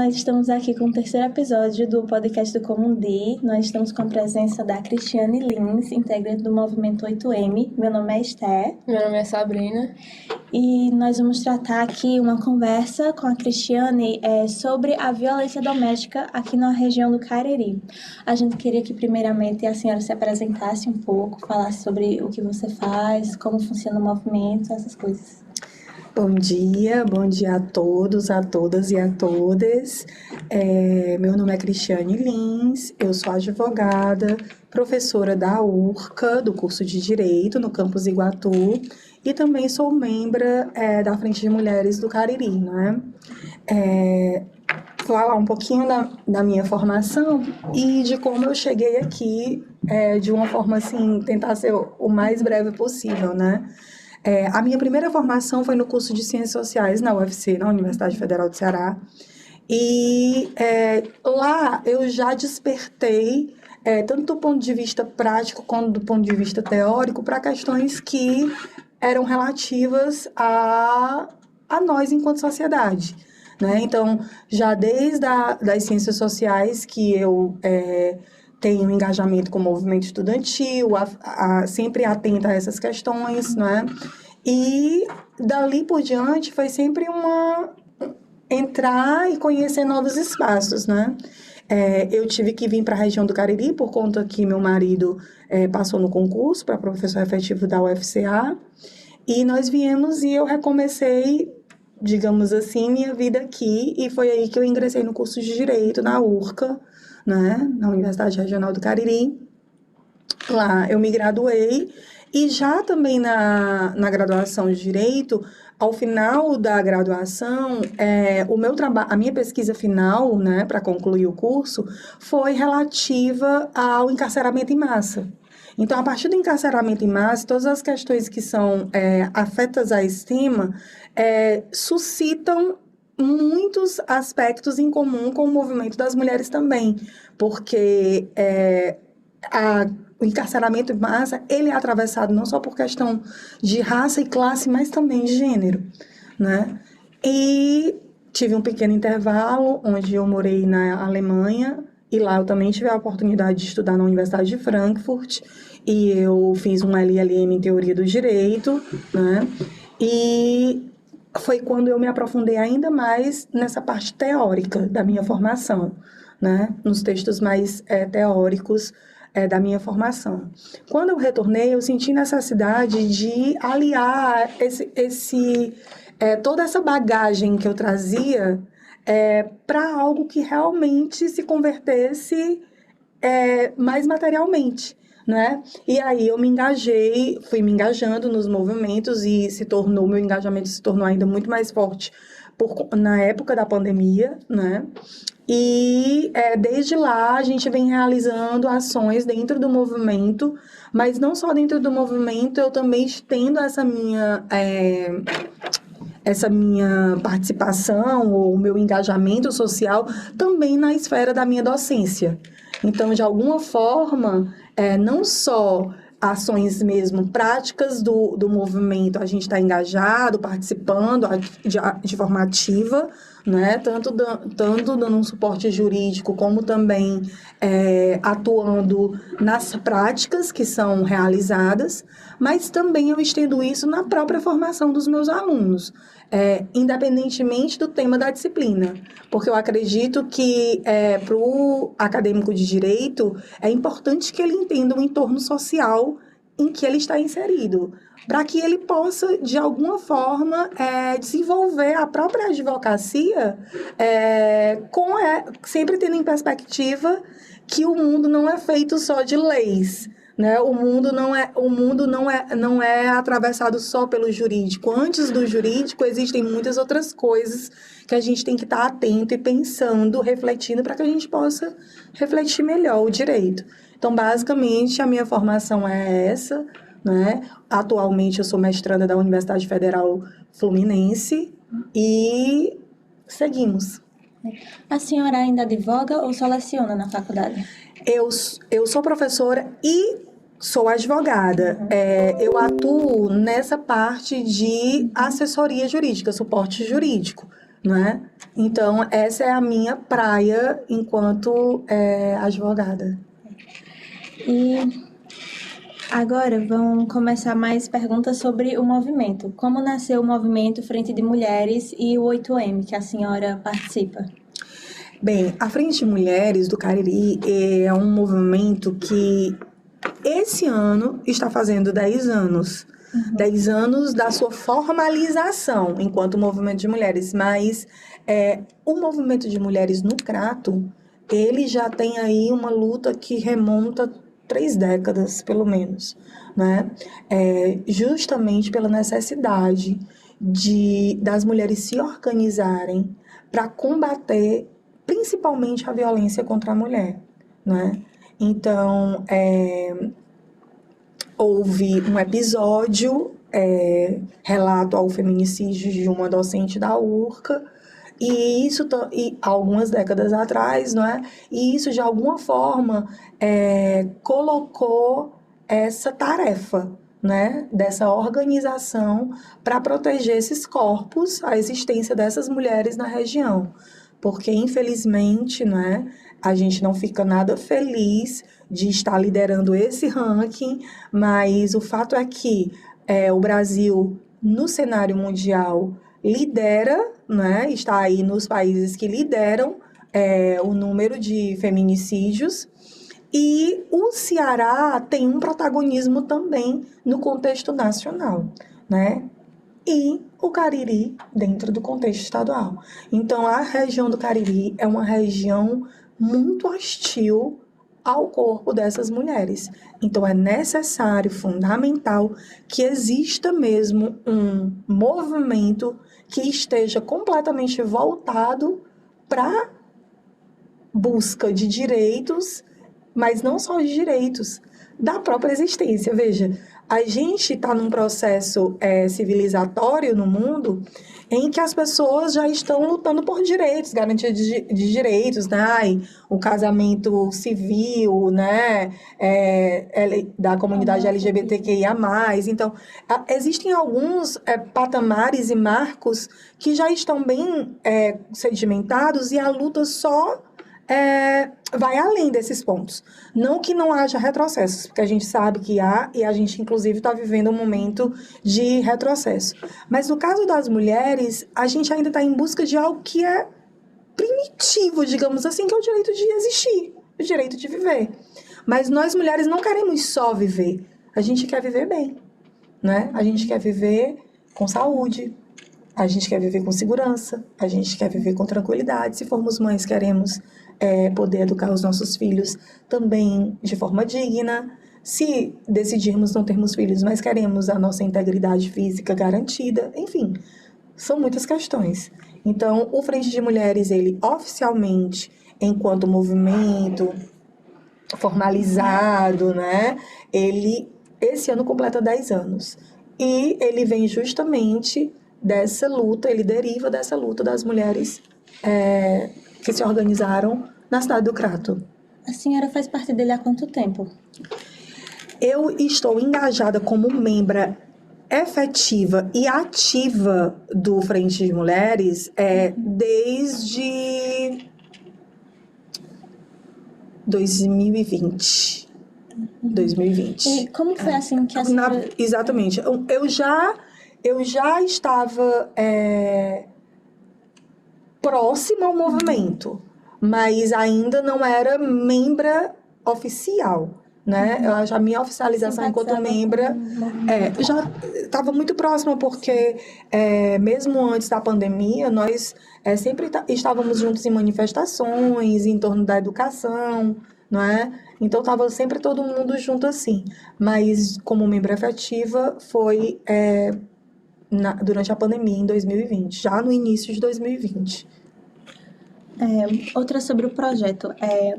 nós estamos aqui com o terceiro episódio do podcast do Comundi. Nós estamos com a presença da Cristiane Lins, integrante do Movimento 8M. Meu nome é Esther. Meu nome é Sabrina. E nós vamos tratar aqui uma conversa com a Cristiane sobre a violência doméstica aqui na região do Cariri. A gente queria que primeiramente a senhora se apresentasse um pouco, falasse sobre o que você faz, como funciona o movimento, essas coisas. Bom dia a todos, a todas e a todas. Meu nome é Cristiane Lins, eu sou advogada, professora da URCA, do curso de Direito, no campus Iguatu, e também sou membro da Frente de Mulheres do Cariri, né? Falar um pouquinho da minha formação e de como eu cheguei aqui de uma forma assim, tentar ser o mais breve possível, né? A minha primeira formação foi no curso de Ciências Sociais na UFC, na Universidade Federal do Ceará. E lá eu já despertei, tanto do ponto de vista prático quanto do ponto de vista teórico, para questões que eram relativas a nós enquanto sociedade, né? Então, já desde das ciências sociais que eu tenho engajamento com o movimento estudantil, sempre atenta a essas questões, né? E dali por diante foi sempre entrar e conhecer novos espaços, né? Eu tive que vir para a região do Cariri por conta que meu marido passou no concurso para professor efetivo da UFCA, e nós viemos e eu recomecei, digamos assim, minha vida aqui, e foi aí que eu ingressei no curso de Direito na URCA, né, na Universidade Regional do Cariri. Lá eu me graduei e já também na graduação de Direito, ao final da graduação, a minha pesquisa final, né, para concluir o curso, foi relativa ao encarceramento em massa. Então, a partir do encarceramento em massa, todas as questões que são afetas a esse tema suscitam muitos aspectos em comum com o movimento das mulheres também, porque o encarceramento em massa, ele é atravessado não só por questão de raça e classe, mas também de gênero, né? E tive um pequeno intervalo, onde eu morei na Alemanha, e lá eu também tive a oportunidade de estudar na Universidade de Frankfurt, e eu fiz um LLM em Teoria do Direito, né? E foi quando eu me aprofundei ainda mais nessa parte teórica da minha formação, né? Nos textos mais teóricos da minha formação. Quando eu retornei, eu senti necessidade de aliar toda essa bagagem que eu trazia para algo que realmente se convertesse mais materialmente, né? E aí eu me engajei, fui me engajando nos movimentos e meu engajamento se tornou ainda muito mais forte na época da pandemia, né? E desde lá a gente vem realizando ações dentro do movimento, mas não só dentro do movimento, eu também estendo essa minha participação ou o meu engajamento social também na esfera da minha docência. Então, de alguma forma, não só ações mesmo práticas do movimento, a gente está engajado, participando de forma ativa, né? Tanto dando um suporte jurídico, como também atuando nas práticas que são realizadas, mas também eu estendo isso na própria formação dos meus alunos, independentemente do tema da disciplina, porque eu acredito que para o acadêmico de direito é importante que ele entenda o entorno social em que ele está inserido, para que ele possa, de alguma forma, desenvolver a própria advocacia, sempre tendo em perspectiva que o mundo não é feito só de leis, né? O mundo não é atravessado só pelo jurídico. Antes do jurídico, existem muitas outras coisas que a gente tem que estar atento e pensando, refletindo, para que a gente possa refletir melhor o direito. Então, basicamente, a minha formação é essa, né? Atualmente, eu sou mestranda da Universidade Federal Fluminense e seguimos. A senhora ainda advoga ou só leciona na faculdade? Eu sou professora e sou advogada. Eu atuo nessa parte de assessoria jurídica, suporte jurídico, não é? Então, essa é a minha praia enquanto advogada. E agora vão começar mais perguntas sobre o movimento. Como nasceu o movimento Frente de Mulheres e o 8M, que a senhora participa? Bem, a Frente de Mulheres do Cariri é um movimento que esse ano está fazendo 10 anos. 10 anos da sua formalização enquanto movimento de mulheres. Mas o movimento de mulheres no Crato, ele já tem aí uma luta que remonta 3 décadas, pelo menos, né? Justamente pela necessidade das mulheres se organizarem para combater principalmente a violência contra a mulher, né? Então, houve um episódio, relato ao feminicídio de uma docente da URCA, e isso algumas décadas atrás, não é? E isso, de alguma forma, colocou essa tarefa, né, dessa organização para proteger esses corpos, a existência dessas mulheres na região. Porque, infelizmente, não é, a gente não fica nada feliz de estar liderando esse ranking, mas o fato é que o Brasil, no cenário mundial, lidera, né, está aí nos países que lideram o número de feminicídios, e o Ceará tem um protagonismo também no contexto nacional, né? E o Cariri dentro do contexto estadual. Então, a região do Cariri é uma região muito hostil ao corpo dessas mulheres. Então, é necessário, fundamental, que exista mesmo um movimento que esteja completamente voltado para busca de direitos, mas não só de direitos, da própria existência. Veja, a gente está num processo civilizatório no mundo em que as pessoas já estão lutando por direitos, garantia de direitos, né? Ai, o casamento civil, né? Da comunidade LGBTQIA+. Então, existem alguns patamares e marcos que já estão bem sedimentados, e a luta só vai além desses pontos. Não que não haja retrocessos, porque a gente sabe que há, e a gente, inclusive, está vivendo um momento de retrocesso. Mas no caso das mulheres, a gente ainda está em busca de algo que é primitivo, digamos assim, que é o direito de existir, o direito de viver. Mas nós, mulheres, não queremos só viver. A gente quer viver bem, né? A gente quer viver com saúde, a gente quer viver com segurança, a gente quer viver com tranquilidade. Se formos mães, queremos poder educar os nossos filhos também de forma digna. Se decidirmos não termos filhos, mas queremos a nossa integridade física garantida. Enfim, são muitas questões. Então, o Frente de Mulheres, ele oficialmente, enquanto movimento formalizado, né? Ele, esse ano, completa 10 anos. E ele vem justamente dessa luta, ele deriva dessa luta das mulheres que se organizaram na cidade do Crato. A senhora faz parte dele há quanto tempo? Eu estou engajada como membra efetiva e ativa do Frente de Mulheres desde 2020. 2020. E como foi assim que a senhora... Exatamente. Eu já estava próxima ao movimento, mas ainda não era membra oficial, né? Eu acho a minha oficialização enquanto membra já estava muito próxima, porque mesmo antes da pandemia, nós sempre estávamos juntos em manifestações em torno da educação, não é? Então estava sempre todo mundo junto assim. Mas como membro efetiva foi durante a pandemia em 2020, já no início de 2020. Outra sobre o projeto.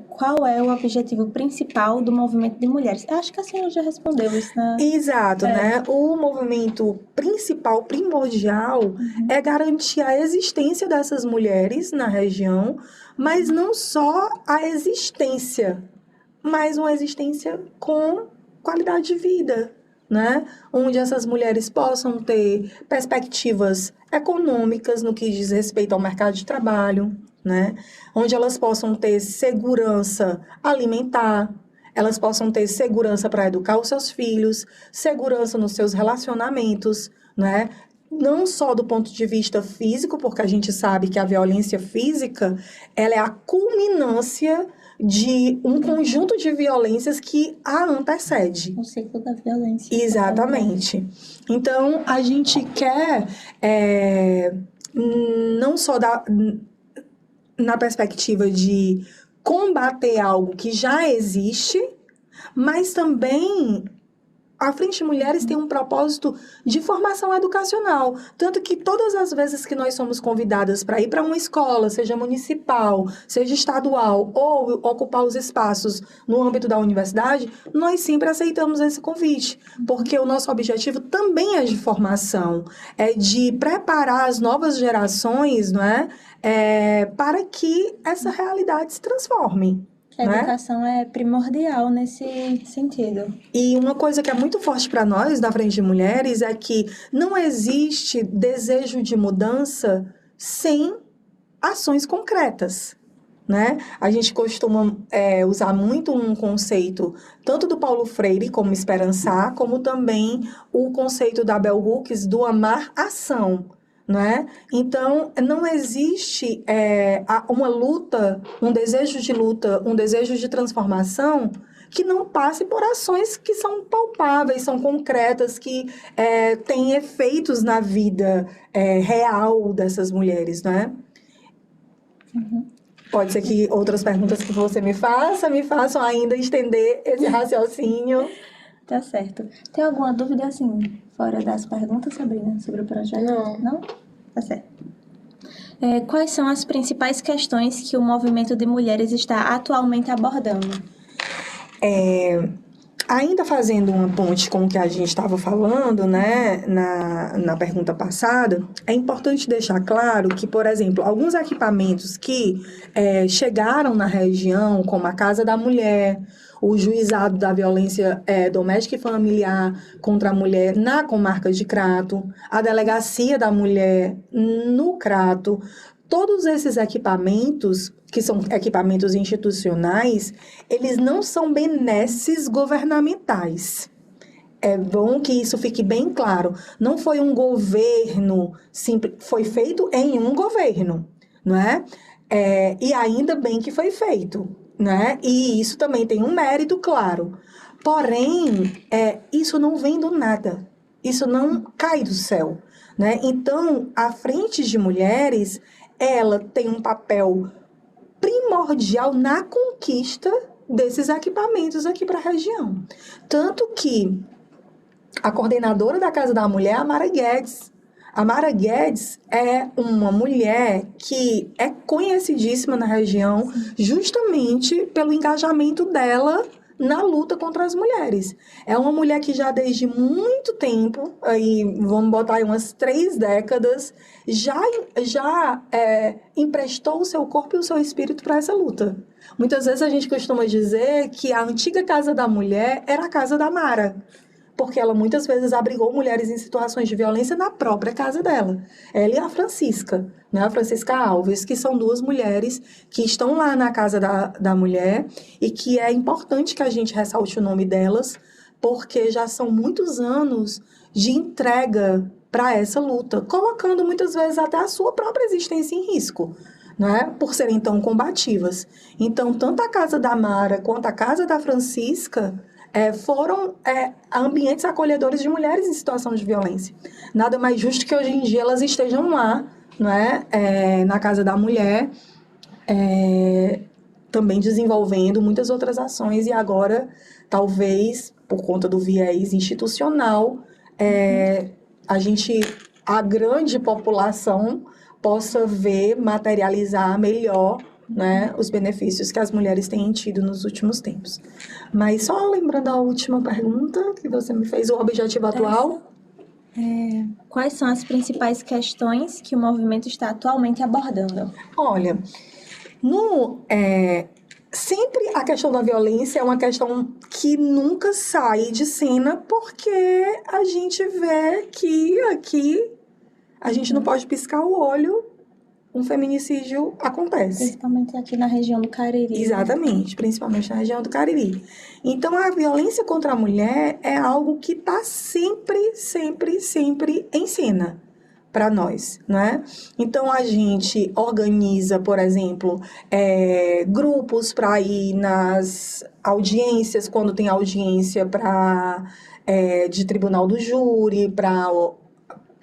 Qual é o objetivo principal do movimento de mulheres? Eu acho que a senhora já respondeu isso, né? Exato, né? O movimento principal, primordial, é garantir a existência dessas mulheres na região, mas não só a existência, mas uma existência com qualidade de vida, né? Onde essas mulheres possam ter perspectivas econômicas no que diz respeito ao mercado de trabalho, né? Onde elas possam ter segurança alimentar, elas possam ter segurança para educar os seus filhos, segurança nos seus relacionamentos, né? Não só do ponto de vista físico, porque a gente sabe que a violência física, ela é a culminância de um conjunto de violências que a antecede. O ciclo da violência. Exatamente. Então, a gente quer não só na perspectiva de combater algo que já existe, mas também a Frente de Mulheres tem um propósito de formação educacional. Tanto que todas as vezes que nós somos convidadas para ir para uma escola, seja municipal, seja estadual, ou ocupar os espaços no âmbito da universidade, nós sempre aceitamos esse convite. Porque o nosso objetivo também é de formação, é de preparar as novas gerações, não é? Para que essa realidade se transforme. A né? educação é primordial nesse sentido. E uma coisa que é muito forte para nós, da Frente de Mulheres, é que não existe desejo de mudança sem ações concretas, né? A gente costuma usar muito um conceito, tanto do Paulo Freire, como esperançar, como também o conceito da Bell Hooks, do amar ação. Não é? Então, não existe uma luta, um desejo de luta, um desejo de transformação que não passe por ações que são palpáveis, são concretas, que têm efeitos na vida real dessas mulheres, não é? Uhum. Pode ser que outras perguntas que você me façam ainda estender esse raciocínio. Tá certo. Tem alguma dúvida, assim, fora das perguntas, Sabrina, sobre o projeto? Não. Não? Tá certo. Quais são as principais questões que o movimento de mulheres está atualmente abordando? Ainda fazendo uma ponte com o que a gente estava falando, né, na pergunta passada, é importante deixar claro que, por exemplo, alguns equipamentos que chegaram na região, como a Casa da Mulher, o Juizado da Violência Doméstica e Familiar contra a Mulher na comarca de Crato, a Delegacia da Mulher no Crato, todos esses equipamentos, que são equipamentos institucionais, eles não são benesses governamentais. É bom que isso fique bem claro. Não foi um governo simples, foi feito em um governo, não é? E ainda bem que foi feito, né? E isso também tem um mérito, claro. Porém, isso não vem do nada. Isso não cai do céu, né? Então, a Frente de Mulheres, ela tem um papel primordial na conquista desses equipamentos aqui para a região. Tanto que a coordenadora da Casa da Mulher é a Mara Guedes. A Mara Guedes é uma mulher que é conhecidíssima na região justamente pelo engajamento dela na luta contra as mulheres. É uma mulher que já desde muito tempo, aí vamos botar aí umas 3 décadas, já emprestou o seu corpo e o seu espírito para essa luta. Muitas vezes a gente costuma dizer que a antiga Casa da Mulher era a Casa da Mara, porque ela muitas vezes abrigou mulheres em situações de violência na própria casa dela. Ela e a Francisca, né? A Francisca Alves, que são 2 mulheres que estão lá na Casa da Mulher e que é importante que a gente ressalte o nome delas, porque já são muitos anos de entrega para essa luta, colocando muitas vezes até a sua própria existência em risco, né? Por serem tão combativas. Então, tanto a Casa da Mara quanto a Casa da Francisca foram ambientes acolhedores de mulheres em situação de violência. Nada mais justo que hoje em dia elas estejam lá, não é? Na Casa da Mulher, também desenvolvendo muitas outras ações e agora, talvez, por conta do viés institucional, a grande população possa ver, materializar melhor, né, os benefícios que as mulheres têm tido nos últimos tempos. Mas só lembrando a última pergunta que você me fez, o objetivo atual. Quais são as principais questões que o movimento está atualmente abordando? Olha, sempre a questão da violência é uma questão que nunca sai de cena porque a gente vê que aqui a gente não pode piscar o olho, um feminicídio acontece. Principalmente aqui na região do Cariri. Exatamente, principalmente na região do Cariri. Então, a violência contra a mulher é algo que está sempre, sempre, sempre em cena para nós, né? Então, a gente organiza, por exemplo, grupos para ir nas audiências, quando tem audiência de tribunal do júri, para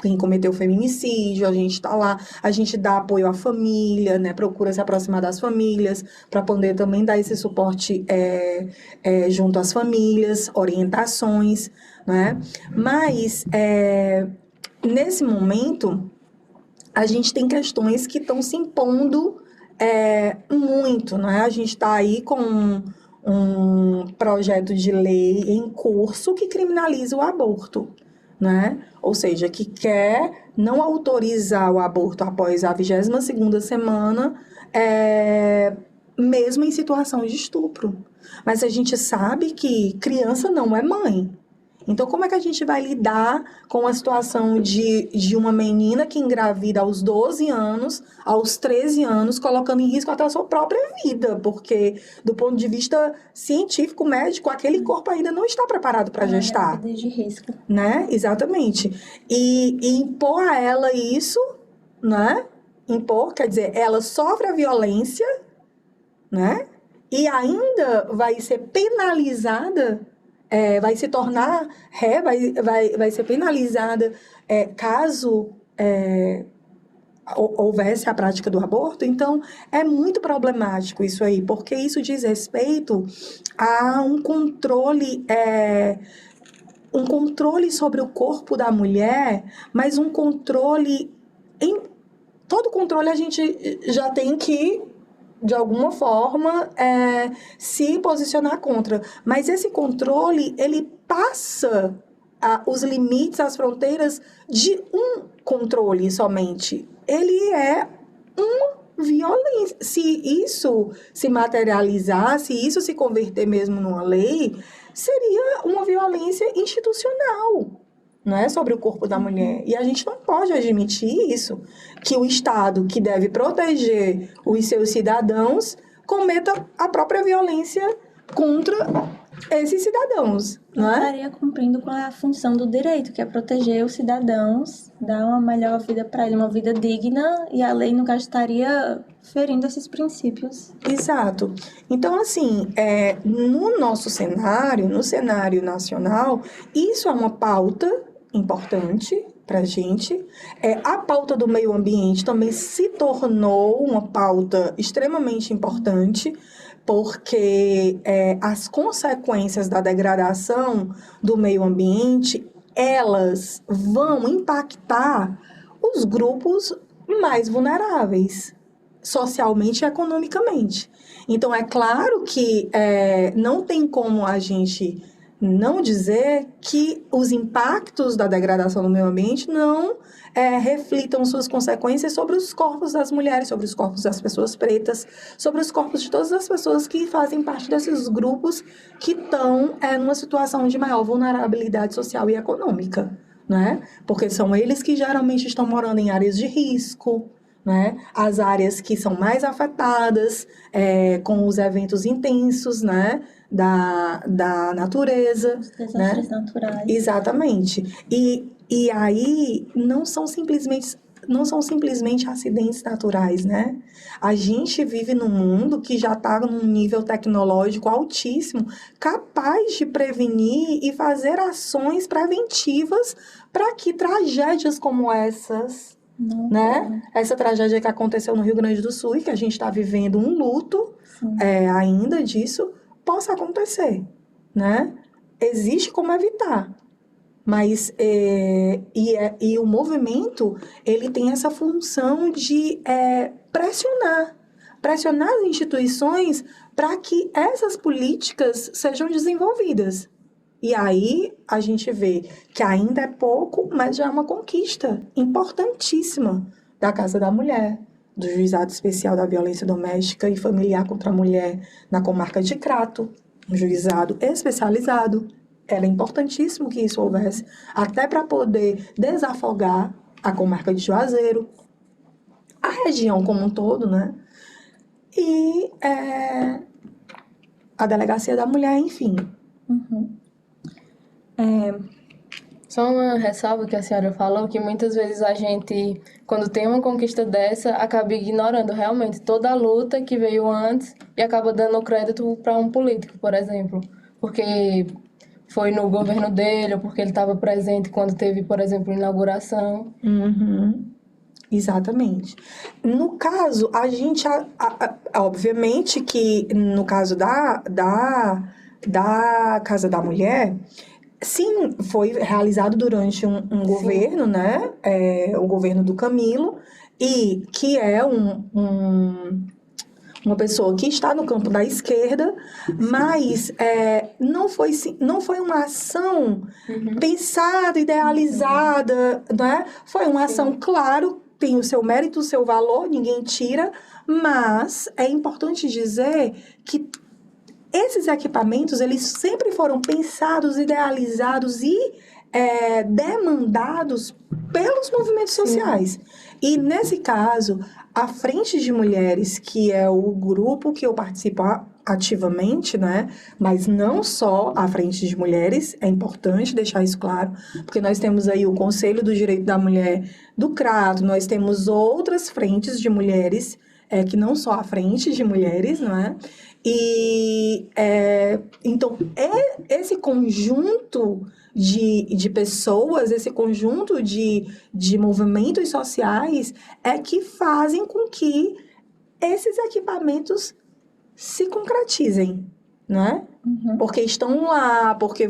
quem cometeu feminicídio, a gente está lá, a gente dá apoio à família, né? Procura se aproximar das famílias para poder também dar esse suporte junto às famílias, orientações, né? Mas nesse momento a gente tem questões que estão se impondo muito, né? A gente está aí com um projeto de lei em curso que criminaliza o aborto, né? Ou seja, que quer não autorizar o aborto após a 22ª semana, mesmo em situação de estupro. Mas a gente sabe que criança não é mãe. Então, como é que a gente vai lidar com a situação de uma menina que engravida aos 12 anos, aos 13 anos, colocando em risco até a sua própria vida? Porque, do ponto de vista científico, médico, aquele corpo ainda não está preparado para gestar. Gravidez de risco. Né? Exatamente. E impor a ela isso, né? Impor, quer dizer, ela sofre a violência, né? E ainda vai ser penalizada, vai se tornar ré, vai ser penalizada caso houvesse a prática do aborto. Então, é muito problemático isso aí, porque isso diz respeito a um controle sobre o corpo da mulher, mas um controle... Todo controle a gente já tem que, de alguma forma, se posicionar contra. Mas esse controle, ele passa os limites, as fronteiras de um controle somente. Ele é uma violência. Se isso se materializar, se isso se converter mesmo numa lei, seria uma violência institucional, né, sobre o corpo da mulher. E a gente não pode admitir isso, que o Estado, que deve proteger os seus cidadãos, cometa a própria violência contra esses cidadãos, não é? Estaria cumprindo com a função do direito, que é proteger os cidadãos, dar uma melhor vida para ele, uma vida digna, e a lei, no caso, estaria ferindo esses princípios. Exato. Então, assim, no nosso cenário, no cenário nacional, isso é uma pauta importante para a gente. A pauta do meio ambiente também se tornou uma pauta extremamente importante, porque as consequências da degradação do meio ambiente, elas vão impactar os grupos mais vulneráveis, socialmente e economicamente. Então, é claro que não tem como a gente não dizer que os impactos da degradação do meio ambiente não reflitam suas consequências sobre os corpos das mulheres, sobre os corpos das pessoas pretas, sobre os corpos de todas as pessoas que fazem parte desses grupos que estão numa situação de maior vulnerabilidade social e econômica, né? Porque são eles que geralmente estão morando em áreas de risco, né? As áreas que são mais afetadas com os eventos intensos, né? da natureza. Os desastres naturais. Exatamente. E aí não são simplesmente acidentes naturais, né? A gente vive num mundo que já está num nível tecnológico altíssimo, capaz de prevenir e fazer ações preventivas para que tragédias como essas, Não, né? Essa tragédia que aconteceu no Rio Grande do Sul, e que a gente está vivendo um luto ainda disso, possa acontecer, né? Existe como evitar. Mas e o movimento, ele tem essa função de pressionar as instituições para que essas políticas sejam desenvolvidas. E aí a gente vê que ainda é pouco, mas já é uma conquista importantíssima da Casa da Mulher, do Juizado Especial da Violência Doméstica e Familiar contra a Mulher na comarca de Crato, um juizado especializado. Era importantíssimo que isso houvesse, até para poder desafogar a comarca de Juazeiro, a região como um todo, né? E a delegacia da mulher, enfim. Só uma ressalva que a senhora falou, que muitas vezes a gente, quando tem uma conquista dessa, acaba ignorando realmente toda a luta que veio antes e acaba dando crédito para um político, por exemplo. Porque foi no governo dele, ou porque ele estava presente quando teve, por exemplo, inauguração. Uhum. Exatamente. No caso, a gente, obviamente que no caso da Casa da Mulher, sim, foi realizado durante um governo, né? O governo do Camilo, e que é uma pessoa que está no campo da esquerda, mas não foi uma ação pensada, idealizada, né? Foi uma ação, claro, tem o seu mérito, o seu valor, ninguém tira, mas é importante dizer que esses equipamentos, eles sempre foram pensados, idealizados e demandados pelos movimentos sociais. E, nesse caso, a Frente de Mulheres, que é o grupo que eu participo ativamente, né? Mas não só a Frente de Mulheres, é importante deixar isso claro, porque nós temos aí o Conselho do Direito da Mulher do Crato, nós temos outras frentes de mulheres, que não só a Frente de Mulheres, não é? E, então, esse conjunto de pessoas, esse conjunto de movimentos sociais é que fazem com que esses equipamentos se concretizem, né? Porque estão lá, porque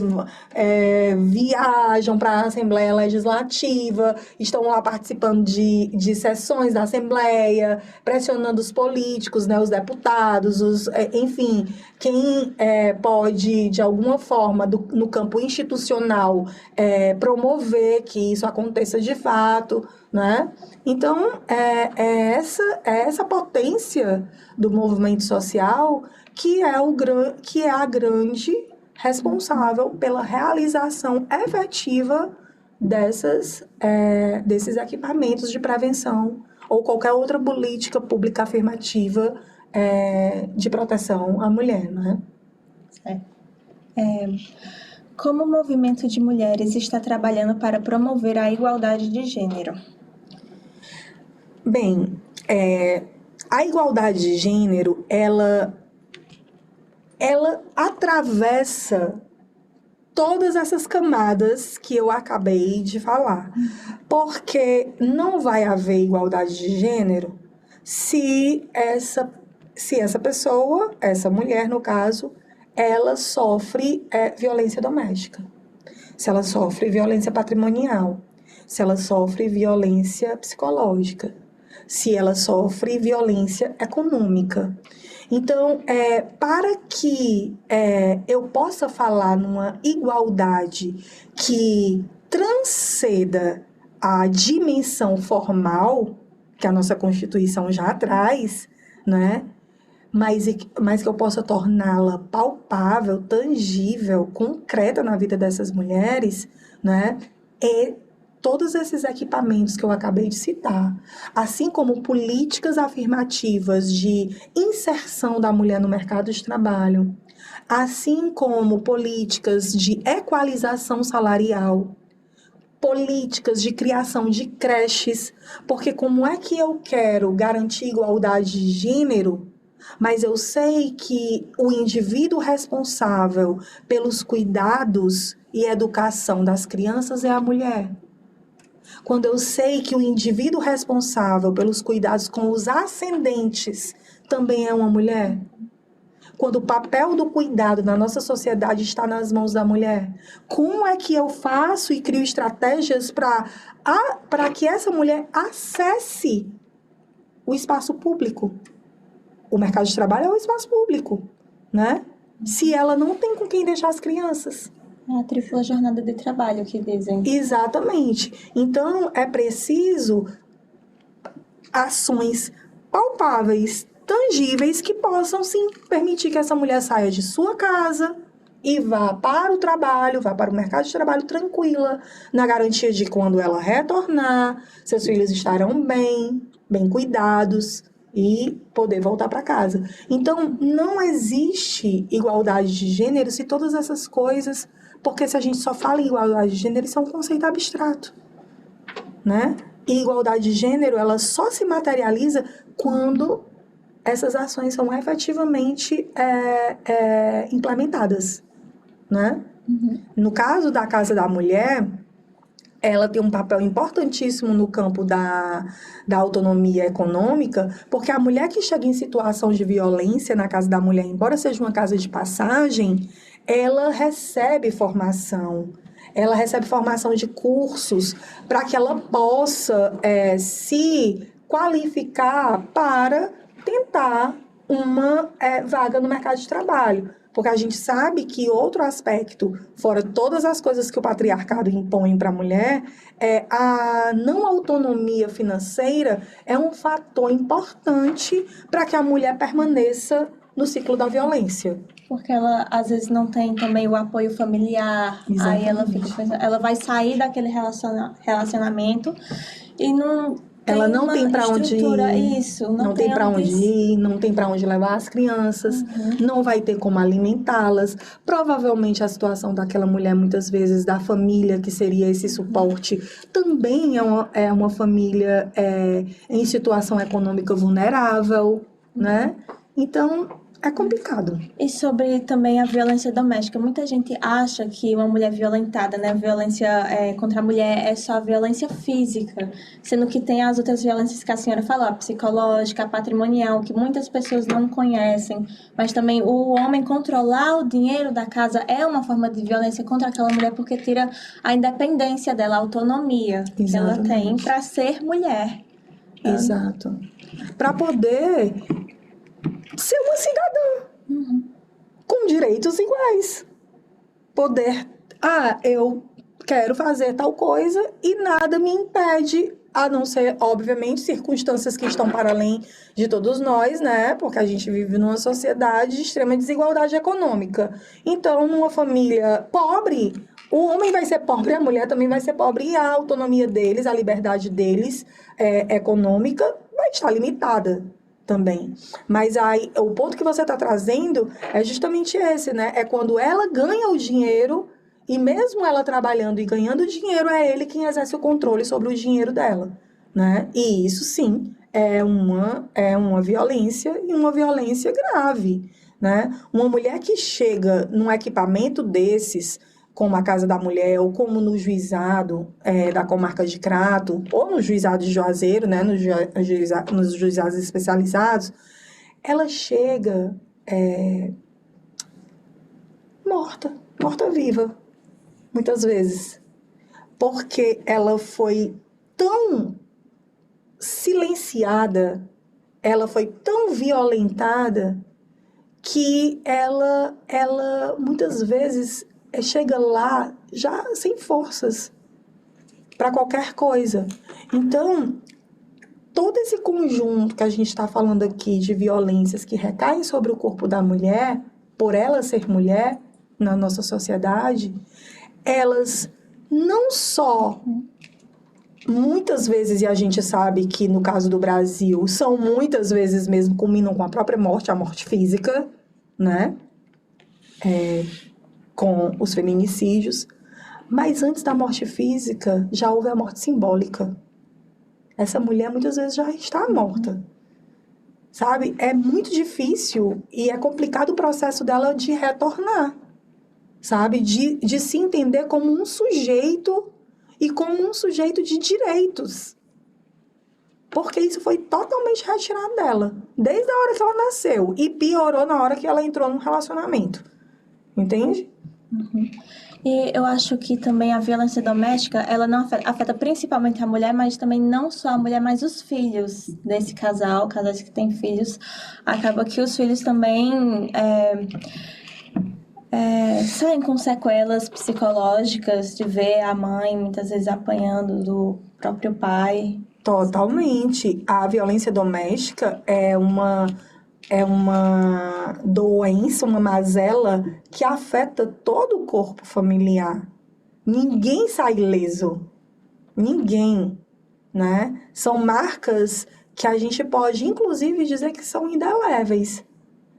viajam para a Assembleia Legislativa, estão lá participando de sessões da Assembleia, pressionando os políticos, né, os deputados, enfim, quem pode, de alguma forma, no campo institucional, promover que isso aconteça de fato, né? Então, essa potência do movimento social que é a grande responsável pela realização efetiva desses equipamentos de prevenção ou qualquer outra política pública afirmativa de proteção à mulher, né? Como o movimento de mulheres está trabalhando para promover a igualdade de gênero? Bem, a igualdade de gênero, ela atravessa todas essas camadas que eu acabei de falar. Porque não vai haver igualdade de gênero se essa pessoa, essa mulher, no caso, ela sofre violência doméstica. Se ela sofre violência patrimonial. Se ela sofre violência psicológica. Se ela sofre violência econômica. Então, para que eu possa falar numa igualdade que transcenda a dimensão formal, que a nossa Constituição já traz, né? Mas que eu possa torná-la palpável, tangível, concreta na vida dessas mulheres, né? Todos esses equipamentos que eu acabei de citar, assim como políticas afirmativas de inserção da mulher no mercado de trabalho, assim como políticas de equalização salarial, políticas de criação de creches, porque como é que eu quero garantir igualdade de gênero, mas eu sei que o indivíduo responsável pelos cuidados e educação das crianças é a mulher? Quando eu sei que o indivíduo responsável pelos cuidados com os ascendentes também é uma mulher? Quando o papel do cuidado na nossa sociedade está nas mãos da mulher, como é que eu faço e crio estratégias para que essa mulher acesse o espaço público? O mercado de trabalho é o espaço público, né? Se ela não tem com quem deixar as crianças. É a tripla jornada de trabalho que dizem. Exatamente. Então, é preciso ações palpáveis, tangíveis que possam, sim, permitir que essa mulher saia de sua casa e vá para o trabalho, vá para o mercado de trabalho tranquila, na garantia de quando ela retornar, seus filhos estarão bem cuidados e poder voltar para casa. Então, não existe igualdade de gênero se todas essas coisas, porque se a gente só fala em igualdade de gênero, isso é um conceito abstrato, né? E igualdade de gênero, ela só se materializa quando essas ações são efetivamente implementadas, né? No caso da Casa da Mulher, ela tem um papel importantíssimo no campo da autonomia econômica, porque a mulher que chega em situação de violência na Casa da Mulher, embora seja uma casa de passagem, ela recebe formação. Ela recebe formação de cursos para que ela possa se qualificar para tentar uma vaga no mercado de trabalho. Porque a gente sabe que outro aspecto, fora todas as coisas que o patriarcado impõe para a mulher, a não autonomia financeira é um fator importante para que a mulher permaneça no ciclo da violência. Porque ela, às vezes, não tem também o apoio familiar. Exatamente. Aí ela fica pensando, ela vai sair daquele relacionamento e não tem Ela não tem para onde ir. Isso, não tem para onde ir, não tem para onde levar as crianças, não vai ter como alimentá-las. Provavelmente a situação daquela mulher, muitas vezes, da família, que seria esse suporte, também é uma família em situação econômica vulnerável, né? Então, é complicado. E sobre também a violência doméstica. Muita gente acha que uma mulher violentada, né? Violência contra a mulher é só a violência física, sendo que tem as outras violências que a senhora falou, a psicológica, a patrimonial, que muitas pessoas não conhecem. Mas também o homem controlar o dinheiro da casa é uma forma de violência contra aquela mulher, porque tira a independência dela, a autonomia que ela tem para ser mulher. Exato. Para poder ser uma cidadã com direitos iguais. Poder, eu quero fazer tal coisa e nada me impede, a não ser, obviamente, circunstâncias que estão para além de todos nós, né? Porque a gente vive numa sociedade de extrema desigualdade econômica. Então, numa família pobre, o homem vai ser pobre, a mulher também vai ser pobre, e a autonomia deles, a liberdade deles econômica vai estar limitada também. Mas aí, o ponto que você está trazendo é justamente esse, né? É quando ela ganha o dinheiro, e mesmo ela trabalhando e ganhando dinheiro, é ele quem exerce o controle sobre o dinheiro dela, né? E isso, sim, é uma violência, e uma violência grave, né? Uma mulher que chega num equipamento desses, como a Casa da Mulher, ou como no juizado da comarca de Crato, ou no juizado de Juazeiro, né, nos juizados especializados, ela chega morta-viva, muitas vezes, porque ela foi tão silenciada, ela foi tão violentada, que ela muitas vezes chega lá já sem forças para qualquer coisa. Então, todo esse conjunto que a gente está falando aqui de violências que recaem sobre o corpo da mulher, por ela ser mulher na nossa sociedade, elas não só, muitas vezes, e a gente sabe que no caso do Brasil, são muitas vezes mesmo, culminam com a própria morte, a morte física, né? Com os feminicídios, mas antes da morte física, já houve a morte simbólica. Essa mulher muitas vezes já está morta, sabe? É muito difícil e é complicado o processo dela de retornar, sabe? De se entender como um sujeito e como um sujeito de direitos. Porque isso foi totalmente retirado dela, desde a hora que ela nasceu, e piorou na hora que ela entrou num relacionamento. Entende? E eu acho que também a violência doméstica, ela não afeta principalmente a mulher, mas também não só a mulher, mas os filhos desse casal, casais que têm filhos. Acaba que os filhos também saem com sequelas psicológicas de ver a mãe muitas vezes apanhando do próprio pai. Totalmente. A violência doméstica é uma é uma doença, uma mazela que afeta todo o corpo familiar. Ninguém sai ileso. Ninguém, né? São marcas que a gente pode, inclusive, dizer que são indeléveis.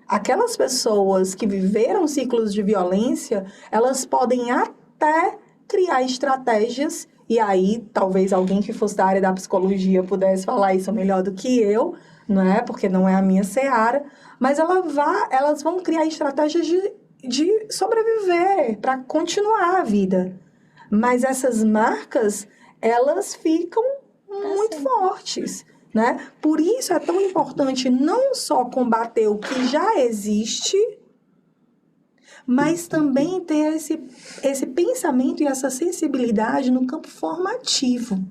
Aquelas pessoas que viveram ciclos de violência, elas podem até criar estratégias, e aí talvez alguém que fosse da área da psicologia pudesse falar isso melhor do que eu, não é? Porque não é a minha seara, mas elas vão criar estratégias de sobreviver, para continuar a vida. Mas essas marcas, elas ficam muito fortes, né? Por isso é tão importante não só combater o que já existe, mas também ter esse pensamento e essa sensibilidade no campo formativo,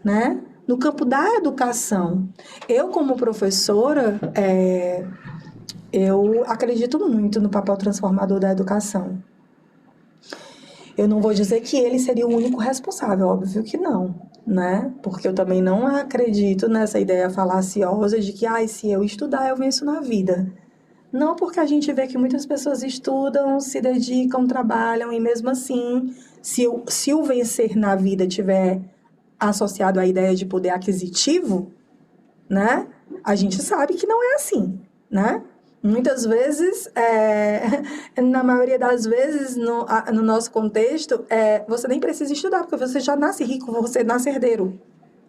né? No campo da educação. Eu, como professora, eu acredito muito no papel transformador da educação. Eu não vou dizer que ele seria o único responsável, óbvio que não, né? Porque eu também não acredito nessa ideia falaciosa de que, se eu estudar, eu venço na vida. Não, porque a gente vê que muitas pessoas estudam, se dedicam, trabalham, e mesmo assim, se o vencer na vida tiver associado à ideia de poder aquisitivo, né? A gente sabe que não é assim, né? Muitas vezes, na maioria das vezes, no nosso contexto, você nem precisa estudar, porque você já nasce rico, você nasce herdeiro,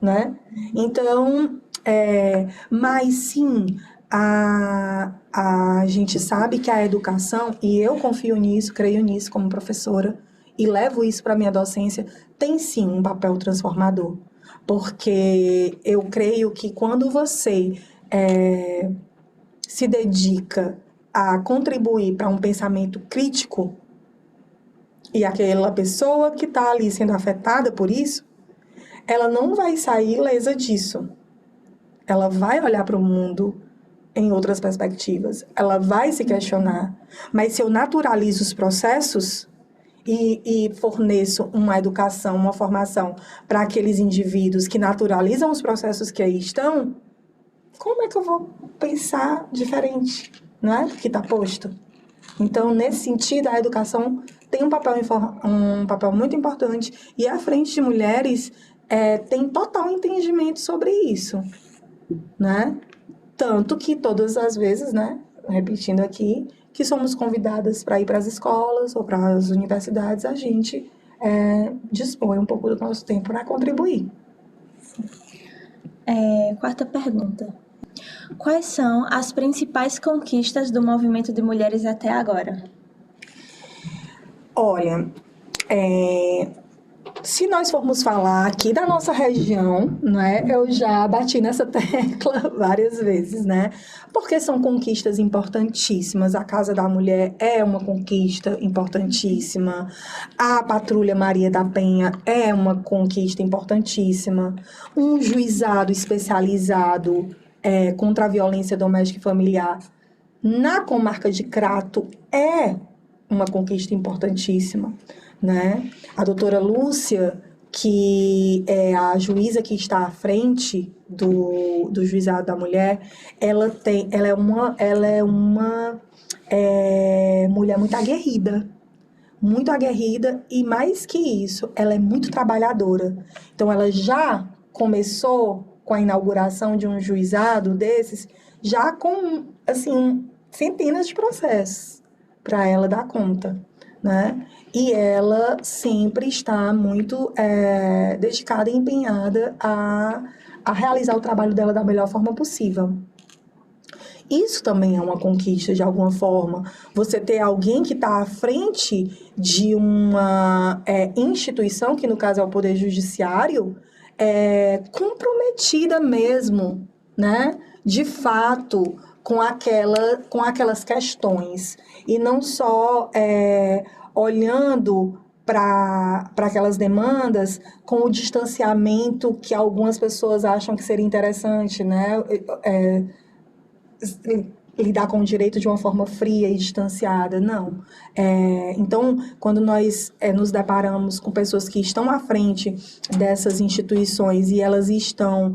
né? Então, mas sim, a gente sabe que a educação, e eu confio nisso, creio nisso como professora, e levo isso para a minha docência, tem sim um papel transformador. Porque eu creio que quando você se dedica a contribuir para um pensamento crítico, e aquela pessoa que está ali sendo afetada por isso, ela não vai sair ilesa disso. Ela vai olhar para o mundo em outras perspectivas. Ela vai se questionar. Mas se eu naturalizo os processos e forneço uma educação, uma formação para aqueles indivíduos que naturalizam os processos que aí estão, como é que eu vou pensar diferente, não é? Do que está posto. Então, nesse sentido, a educação tem um papel muito importante, e à frente de mulheres tem total entendimento sobre isso, né? Tanto que todas as vezes, né, repetindo aqui, que somos convidadas para ir para as escolas ou para as universidades, a gente dispõe um pouco do nosso tempo para contribuir. Quarta pergunta. Quais são as principais conquistas do movimento de mulheres até agora? Olha, se nós formos falar aqui da nossa região, né, eu já bati nessa tecla várias vezes, né? Porque são conquistas importantíssimas. A Casa da Mulher é uma conquista importantíssima. A Patrulha Maria da Penha é uma conquista importantíssima. Um juizado especializado contra a violência doméstica e familiar na comarca de Crato é uma conquista importantíssima, né? A doutora Lúcia, que é a juíza que está à frente do Juizado da Mulher, ela é uma mulher muito aguerrida, e mais que isso, ela é muito trabalhadora. Então, ela já começou com a inauguração de um juizado desses, já com, assim, centenas de processos para ela dar conta, né? E ela sempre está muito dedicada e empenhada a realizar o trabalho dela da melhor forma possível. Isso também é uma conquista, de alguma forma. Você ter alguém que está à frente de uma instituição, que no caso é o Poder Judiciário, comprometida mesmo, né? De fato, com aquelas questões. E não só olhando para aquelas demandas com o distanciamento que algumas pessoas acham que seria interessante, né? Lidar com o direito de uma forma fria e distanciada, não. Então, quando nós nos deparamos com pessoas que estão à frente dessas instituições e elas estão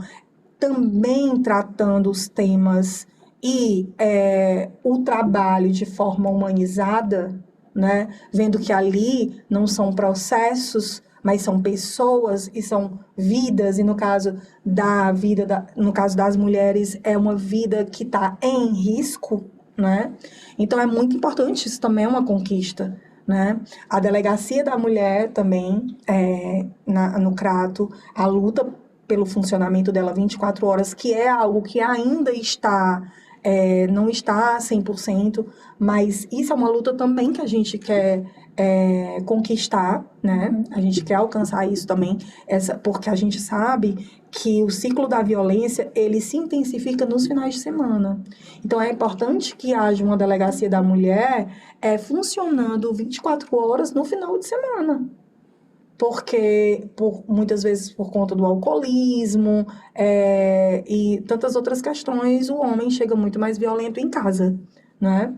também tratando os temas e o trabalho de forma humanizada, né? Vendo que ali não são processos, mas são pessoas e são vidas, e no caso no caso das mulheres, é uma vida que está em risco, né? Então é muito importante, isso também é uma conquista, né? A delegacia da mulher também, no Crato, a luta pelo funcionamento dela 24 horas, que é algo que ainda não está 100%, mas isso é uma luta também que a gente quer conquistar, né? A gente quer alcançar isso também, porque a gente sabe que o ciclo da violência, ele se intensifica nos finais de semana. Então, é importante que haja uma delegacia da mulher funcionando 24 horas no final de semana. Porque, muitas vezes, por conta do alcoolismo e tantas outras questões, o homem chega muito mais violento em casa, né?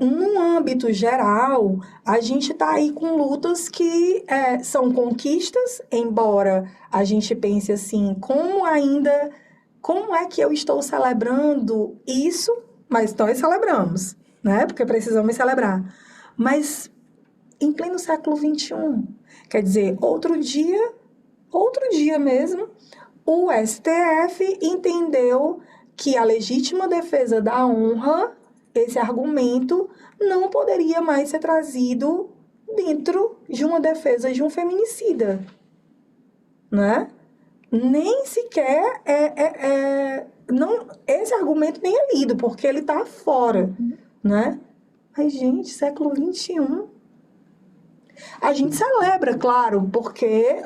Num âmbito geral, a gente está aí com lutas que são conquistas, embora a gente pense assim, como é que eu estou celebrando isso? Mas nós celebramos, né? Porque precisamos celebrar. Mas em pleno século XXI, quer dizer, outro dia mesmo, o STF entendeu que a legítima defesa da honra, esse argumento, não poderia mais ser trazido dentro de uma defesa de um feminicida, né? Nem sequer não, esse argumento nem é lido, porque ele está fora, né? Mas, gente, século XXI. A gente celebra, claro, porque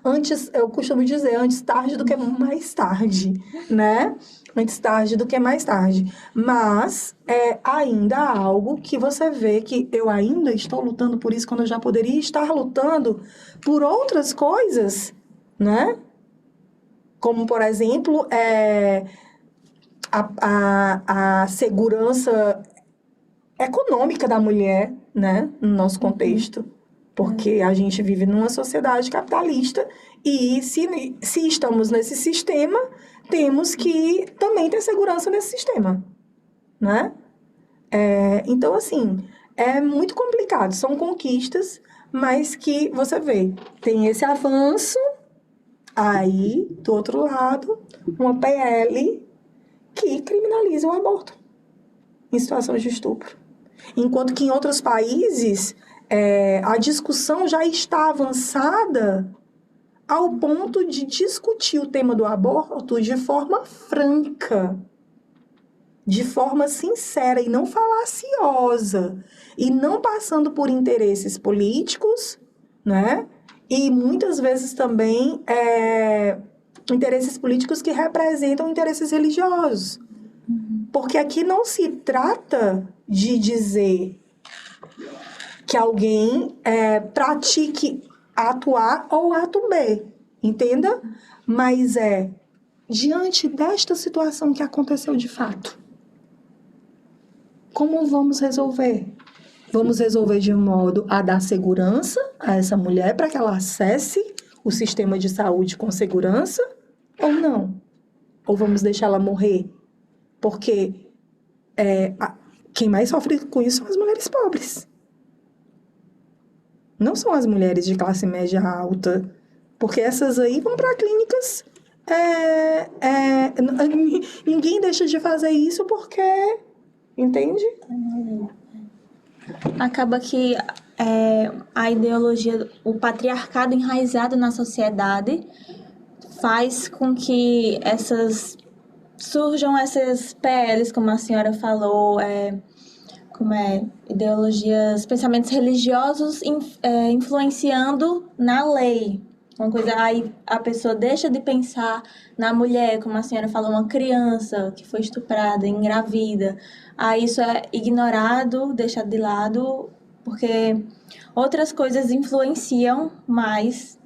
antes, eu costumo dizer, antes tarde do que mais tarde, né? Antes tarde do que mais tarde. Mas é ainda algo que você vê que eu ainda estou lutando por isso, quando eu já poderia estar lutando por outras coisas, né? Como, por exemplo, a segurança econômica da mulher, né, no nosso contexto, porque a gente vive numa sociedade capitalista e se estamos nesse sistema, temos que também ter segurança nesse sistema, né? Então, assim, é muito complicado, são conquistas, mas que você vê, tem esse avanço, aí, do outro lado, uma PL que criminaliza o aborto em situações de estupro. Enquanto que em outros países, a discussão já está avançada ao ponto de discutir o tema do aborto de forma franca, de forma sincera e não falaciosa, e não passando por interesses políticos, né? E muitas vezes também interesses políticos que representam interesses religiosos. Porque aqui não se trata de dizer que alguém pratique ato A ou ato B, entenda? Mas diante desta situação que aconteceu de fato, como vamos resolver? Vamos resolver de modo a dar segurança a essa mulher para que ela acesse o sistema de saúde com segurança ou não? Ou vamos deixar ela morrer? Porque quem mais sofre com isso são as mulheres pobres. Não são as mulheres de classe média alta. Porque essas aí vão para clínicas. Ninguém deixa de fazer isso porque... Entende? Acaba que a ideologia, o patriarcado enraizado na sociedade faz com que surjam essas PLs, como a senhora falou, ideologias, pensamentos religiosos influenciando na lei. Uma coisa, aí a pessoa deixa de pensar na mulher, como a senhora falou, uma criança que foi estuprada, engravida. Aí isso é ignorado, deixado de lado, porque outras coisas influenciam mais.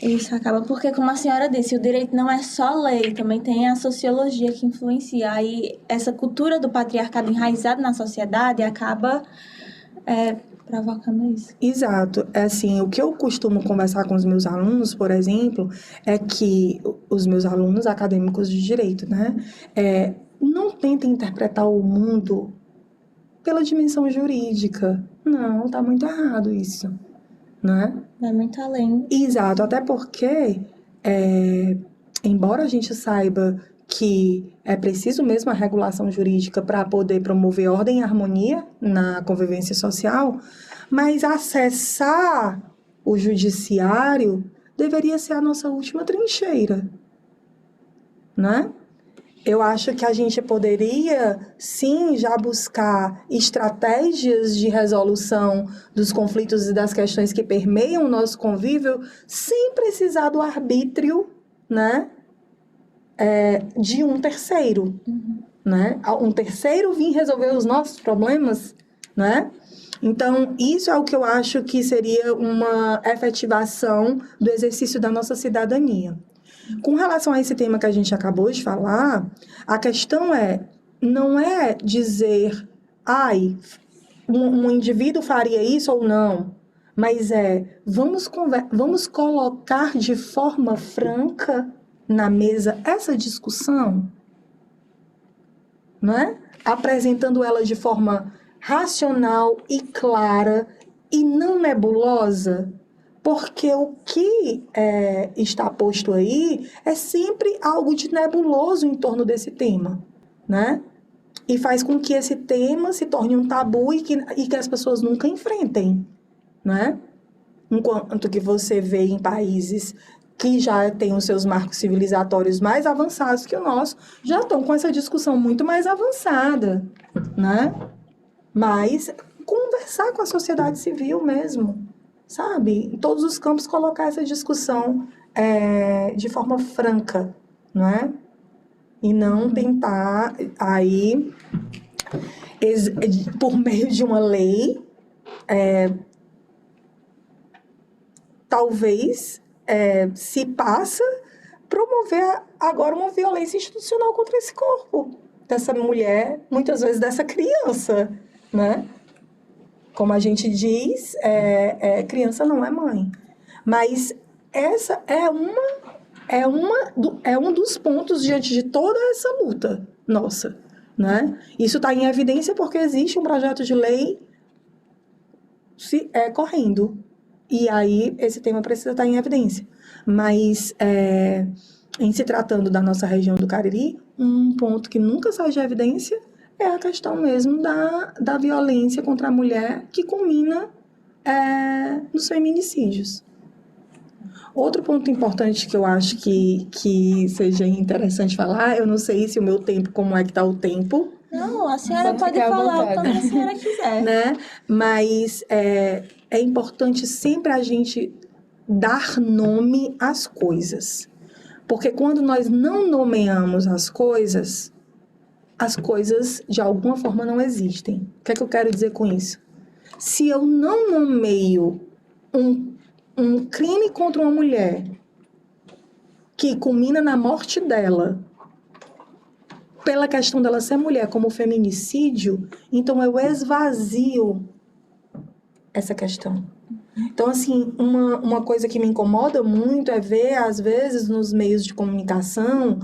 Isso acaba porque, como a senhora disse, o direito não é só lei, também tem a sociologia que influencia. Aí essa cultura do patriarcado enraizado na sociedade acaba provocando isso. Exato. É assim, o que eu costumo conversar com os meus alunos, por exemplo, é que os meus alunos acadêmicos de direito, né? Não tentem interpretar o mundo pela dimensão jurídica. Não, tá muito errado isso, né? Vai muito além. Exato, até porque, embora a gente saiba que é preciso mesmo a regulação jurídica para poder promover ordem e harmonia na convivência social, mas acessar o judiciário deveria ser a nossa última trincheira, né? Eu acho que a gente poderia, sim, já buscar estratégias de resolução dos conflitos e das questões que permeiam o nosso convívio, sem precisar do arbítrio, né, de um terceiro, né? Um terceiro vir resolver os nossos problemas, né? Então, isso é o que eu acho que seria uma efetivação do exercício da nossa cidadania. Com relação a esse tema que a gente acabou de falar, a questão não é dizer, um indivíduo faria isso ou não, mas vamos colocar de forma franca na mesa essa discussão, não é? Apresentando ela de forma racional e clara e não nebulosa. Porque o que está posto aí é sempre algo de nebuloso em torno desse tema, né? E faz com que esse tema se torne um tabu e que as pessoas nunca enfrentem, né? Enquanto que você vê em países que já têm os seus marcos civilizatórios mais avançados que o nosso, já estão com essa discussão muito mais avançada, né? Mas conversar com a sociedade civil mesmo, sabe? Em todos os campos colocar essa discussão de forma franca, não é? E não tentar aí, por meio de uma lei, talvez se passa promover agora uma violência institucional contra esse corpo dessa mulher, muitas vezes dessa criança, né? Como a gente diz, criança não é mãe. Mas essa é um dos pontos diante de toda essa luta nossa, né? Isso está em evidência porque existe um projeto de lei correndo. E aí esse tema precisa estar em evidência. Mas, em se tratando da nossa região do Cariri, um ponto que nunca sai de evidência é a questão mesmo da violência contra a mulher que culmina nos feminicídios. Outro ponto importante que eu acho que seja interessante falar, eu não sei se o meu tempo, como é que está o tempo, Não, a senhora pode ficar à falar o vontade. quanto a senhora quiser. né? Mas é importante sempre a gente dar nome às coisas. Porque quando nós não nomeamos as coisas de alguma forma não existem. O que é que eu quero dizer com isso? Se eu não nomeio um crime contra uma mulher que culmina na morte dela, pela questão dela ser mulher como feminicídio, então eu esvazio essa questão. Então, assim, uma coisa que me incomoda muito é ver, às vezes, nos meios de comunicação,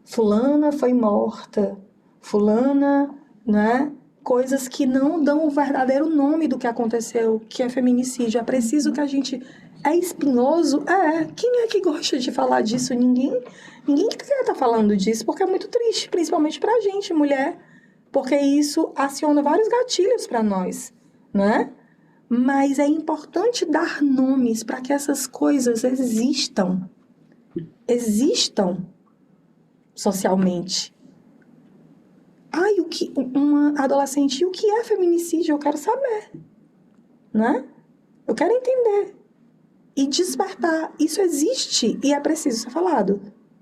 fulana foi morta, fulana, né? Coisas que não dão o verdadeiro nome do que aconteceu, que é feminicídio. É preciso que a gente... É espinhoso? Quem é que gosta de falar disso? Ninguém quer estar falando disso, porque é muito triste, principalmente pra gente, mulher. Porque isso aciona vários gatilhos para nós, né? Mas é importante dar nomes para que essas coisas existam socialmente. Uma adolescente, o que é feminicídio? Eu quero saber, né? Eu quero entender e despertar. Isso existe e é preciso ser falado,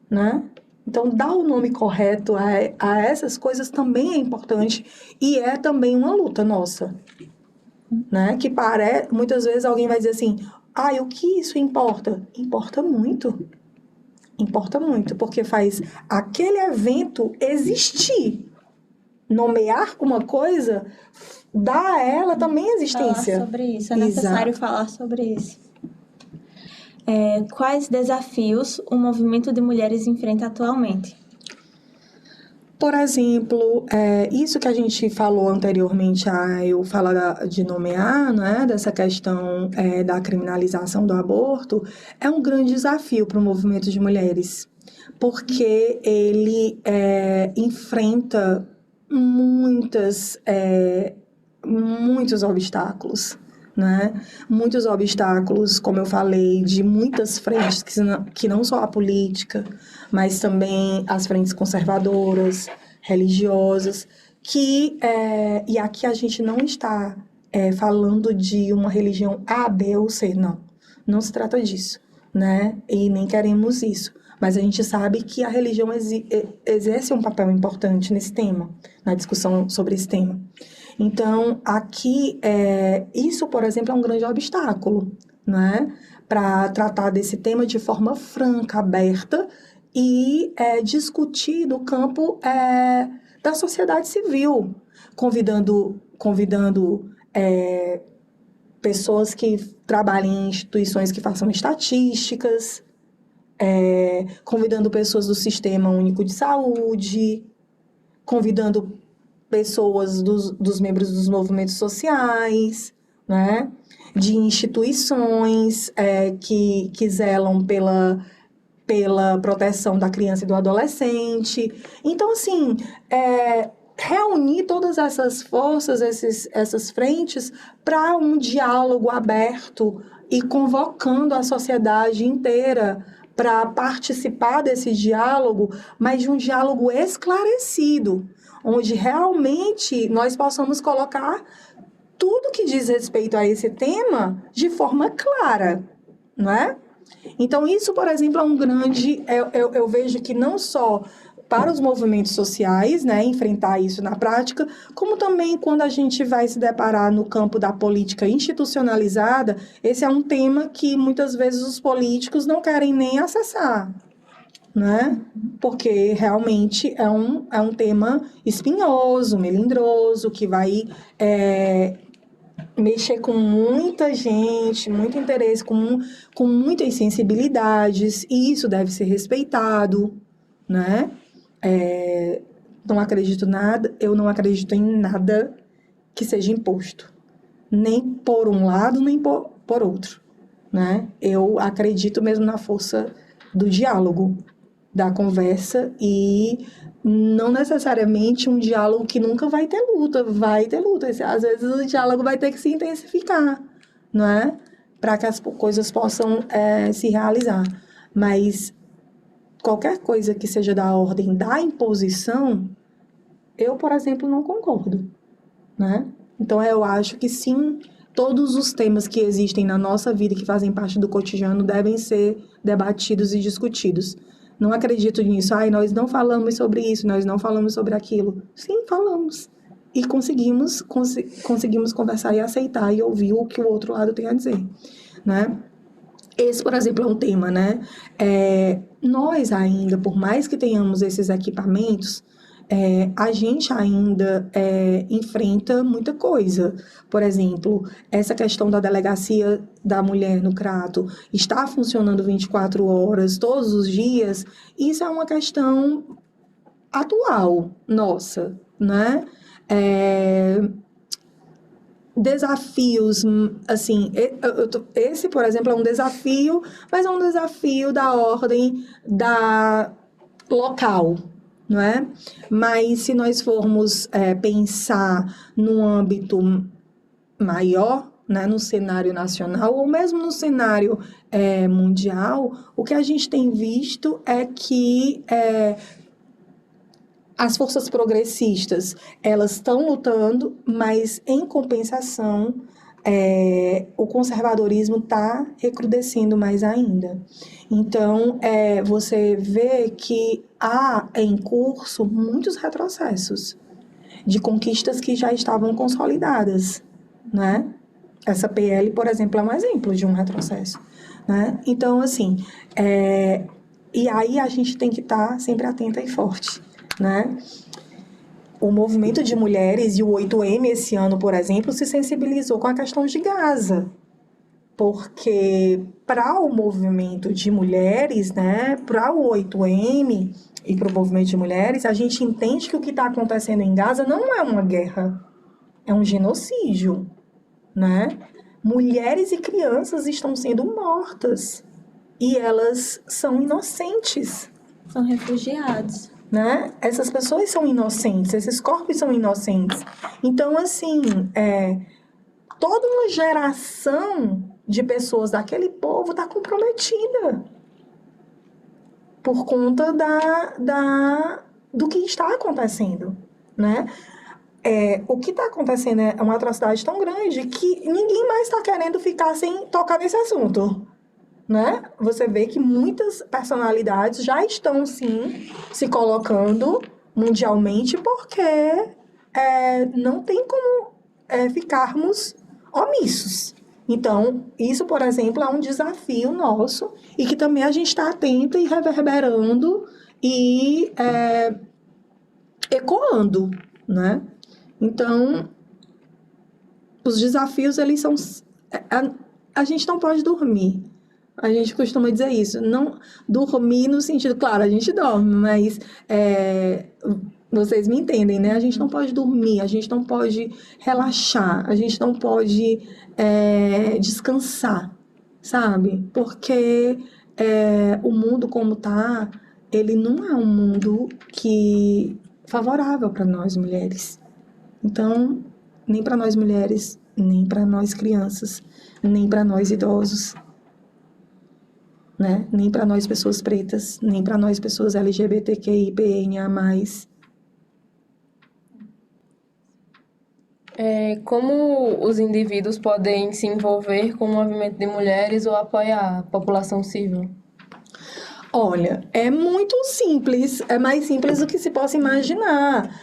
né? Então, dar o nome correto a essas coisas também é importante e é também uma luta nossa, né? Que muitas vezes alguém vai dizer assim, o que isso importa? Importa muito. Importa muito, porque faz aquele evento existir, nomear uma coisa dá a ela também existência. Falar sobre isso, é necessário falar sobre isso. Quais desafios o movimento de mulheres enfrenta atualmente? Por exemplo, isso que a gente falou anteriormente a eu falar de nomear, né, dessa questão da criminalização do aborto, é um grande desafio para o movimento de mulheres, porque ele enfrenta muitos obstáculos, né? Muitos obstáculos, como eu falei, de muitas frentes, que não só a política, mas também as frentes conservadoras, religiosas, e aqui a gente não está falando de uma religião A, B ou C, não se trata disso, né? E nem queremos isso. Mas a gente sabe que a religião exerce um papel importante nesse tema, na discussão sobre esse tema. Então, aqui, isso, por exemplo, é um grande obstáculo, né? Para tratar desse tema de forma franca, aberta e discutir no campo da sociedade civil, convidando pessoas que trabalhem em instituições que façam estatísticas, convidando pessoas do Sistema Único de Saúde, convidando pessoas dos membros dos movimentos sociais, né? De instituições que zelam pela proteção da criança e do adolescente. Então, assim, reunir todas essas forças, essas frentes, para um diálogo aberto e convocando a sociedade inteira para participar desse diálogo, mas de um diálogo esclarecido, onde realmente nós possamos colocar tudo que diz respeito a esse tema de forma clara, não é? Então, isso, por exemplo, é um grande... Eu vejo que não só para os movimentos sociais, né, enfrentar isso na prática, como também quando a gente vai se deparar no campo da política institucionalizada, esse é um tema que muitas vezes os políticos não querem nem acessar, né? Porque realmente é um tema espinhoso, melindroso, que vai mexer com muita gente, muito interesse, com muitas sensibilidades, e isso deve ser respeitado, né? Eu não acredito em nada que seja imposto, nem por um lado, nem por outro, né? Eu acredito mesmo na força do diálogo, da conversa, e não necessariamente um diálogo que nunca vai ter luta. Às vezes o diálogo vai ter que se intensificar, não é? Para que as coisas possam se realizar. Mas qualquer coisa que seja da ordem da imposição, eu, por exemplo, não concordo, né? Então, eu acho que sim, todos os temas que existem na nossa vida, que fazem parte do cotidiano, devem ser debatidos e discutidos. Não acredito nisso. Nós não falamos sobre isso, nós não falamos sobre aquilo. Sim, falamos. E conseguimos conversar e aceitar e ouvir o que o outro lado tem a dizer, né? Esse, por exemplo, é um tema, né? Nós ainda, por mais que tenhamos esses equipamentos, a gente ainda enfrenta muita coisa. Por exemplo, essa questão da delegacia da mulher no Crato está funcionando 24 horas, todos os dias. Isso é uma questão atual, nossa, né? Desafios, assim, esse, por exemplo, é um desafio, mas é um desafio da ordem da local, não é? Mas se nós formos pensar num âmbito maior, né, no cenário nacional ou mesmo no cenário mundial, o que a gente tem visto é que as forças progressistas, elas estão lutando, mas, em compensação, o conservadorismo está recrudescendo mais ainda. Então, você vê que há em curso muitos retrocessos de conquistas que já estavam consolidadas, né? Essa PL, por exemplo, é um exemplo de um retrocesso, né? Então, assim, e aí a gente tem que estar sempre atenta e forte, né? o movimento de mulheres e o 8M esse ano, por exemplo, se sensibilizou com a questão de Gaza. Porque para o movimento de mulheres, né, para o 8M e para o movimento de mulheres, a gente entende que o que está acontecendo em Gaza não é uma guerra, é um genocídio, né? Mulheres e crianças estão sendo mortas e elas são inocentes. São refugiados. Né? Essas pessoas são inocentes, esses corpos são inocentes. Então, assim, toda uma geração de pessoas daquele povo está comprometida por conta do que está acontecendo, né? O que está acontecendo é uma atrocidade tão grande que ninguém mais está querendo ficar sem tocar nesse assunto. Né? Você vê que muitas personalidades já estão, sim, se colocando mundialmente porque não tem como ficarmos omissos. Então, isso, por exemplo, é um desafio nosso e que também a gente está atento e reverberando e ecoando, né? Então, os desafios, eles são... A gente não pode dormir. A gente costuma dizer isso. Não dormir no sentido... Claro, a gente dorme, mas... vocês me entendem, né? A gente não pode dormir, a gente não pode relaxar, a gente não pode descansar, sabe? Porque o mundo como tá, ele não é um mundo favorável para nós mulheres. Então, nem para nós mulheres, nem para nós crianças, nem para nós idosos, né? Nem para nós pessoas pretas, nem para nós pessoas LGBTQI, PNA+. Como os indivíduos podem se envolver com o movimento de mulheres ou apoiar a população civil? Olha, é muito simples, é mais simples do que se possa imaginar.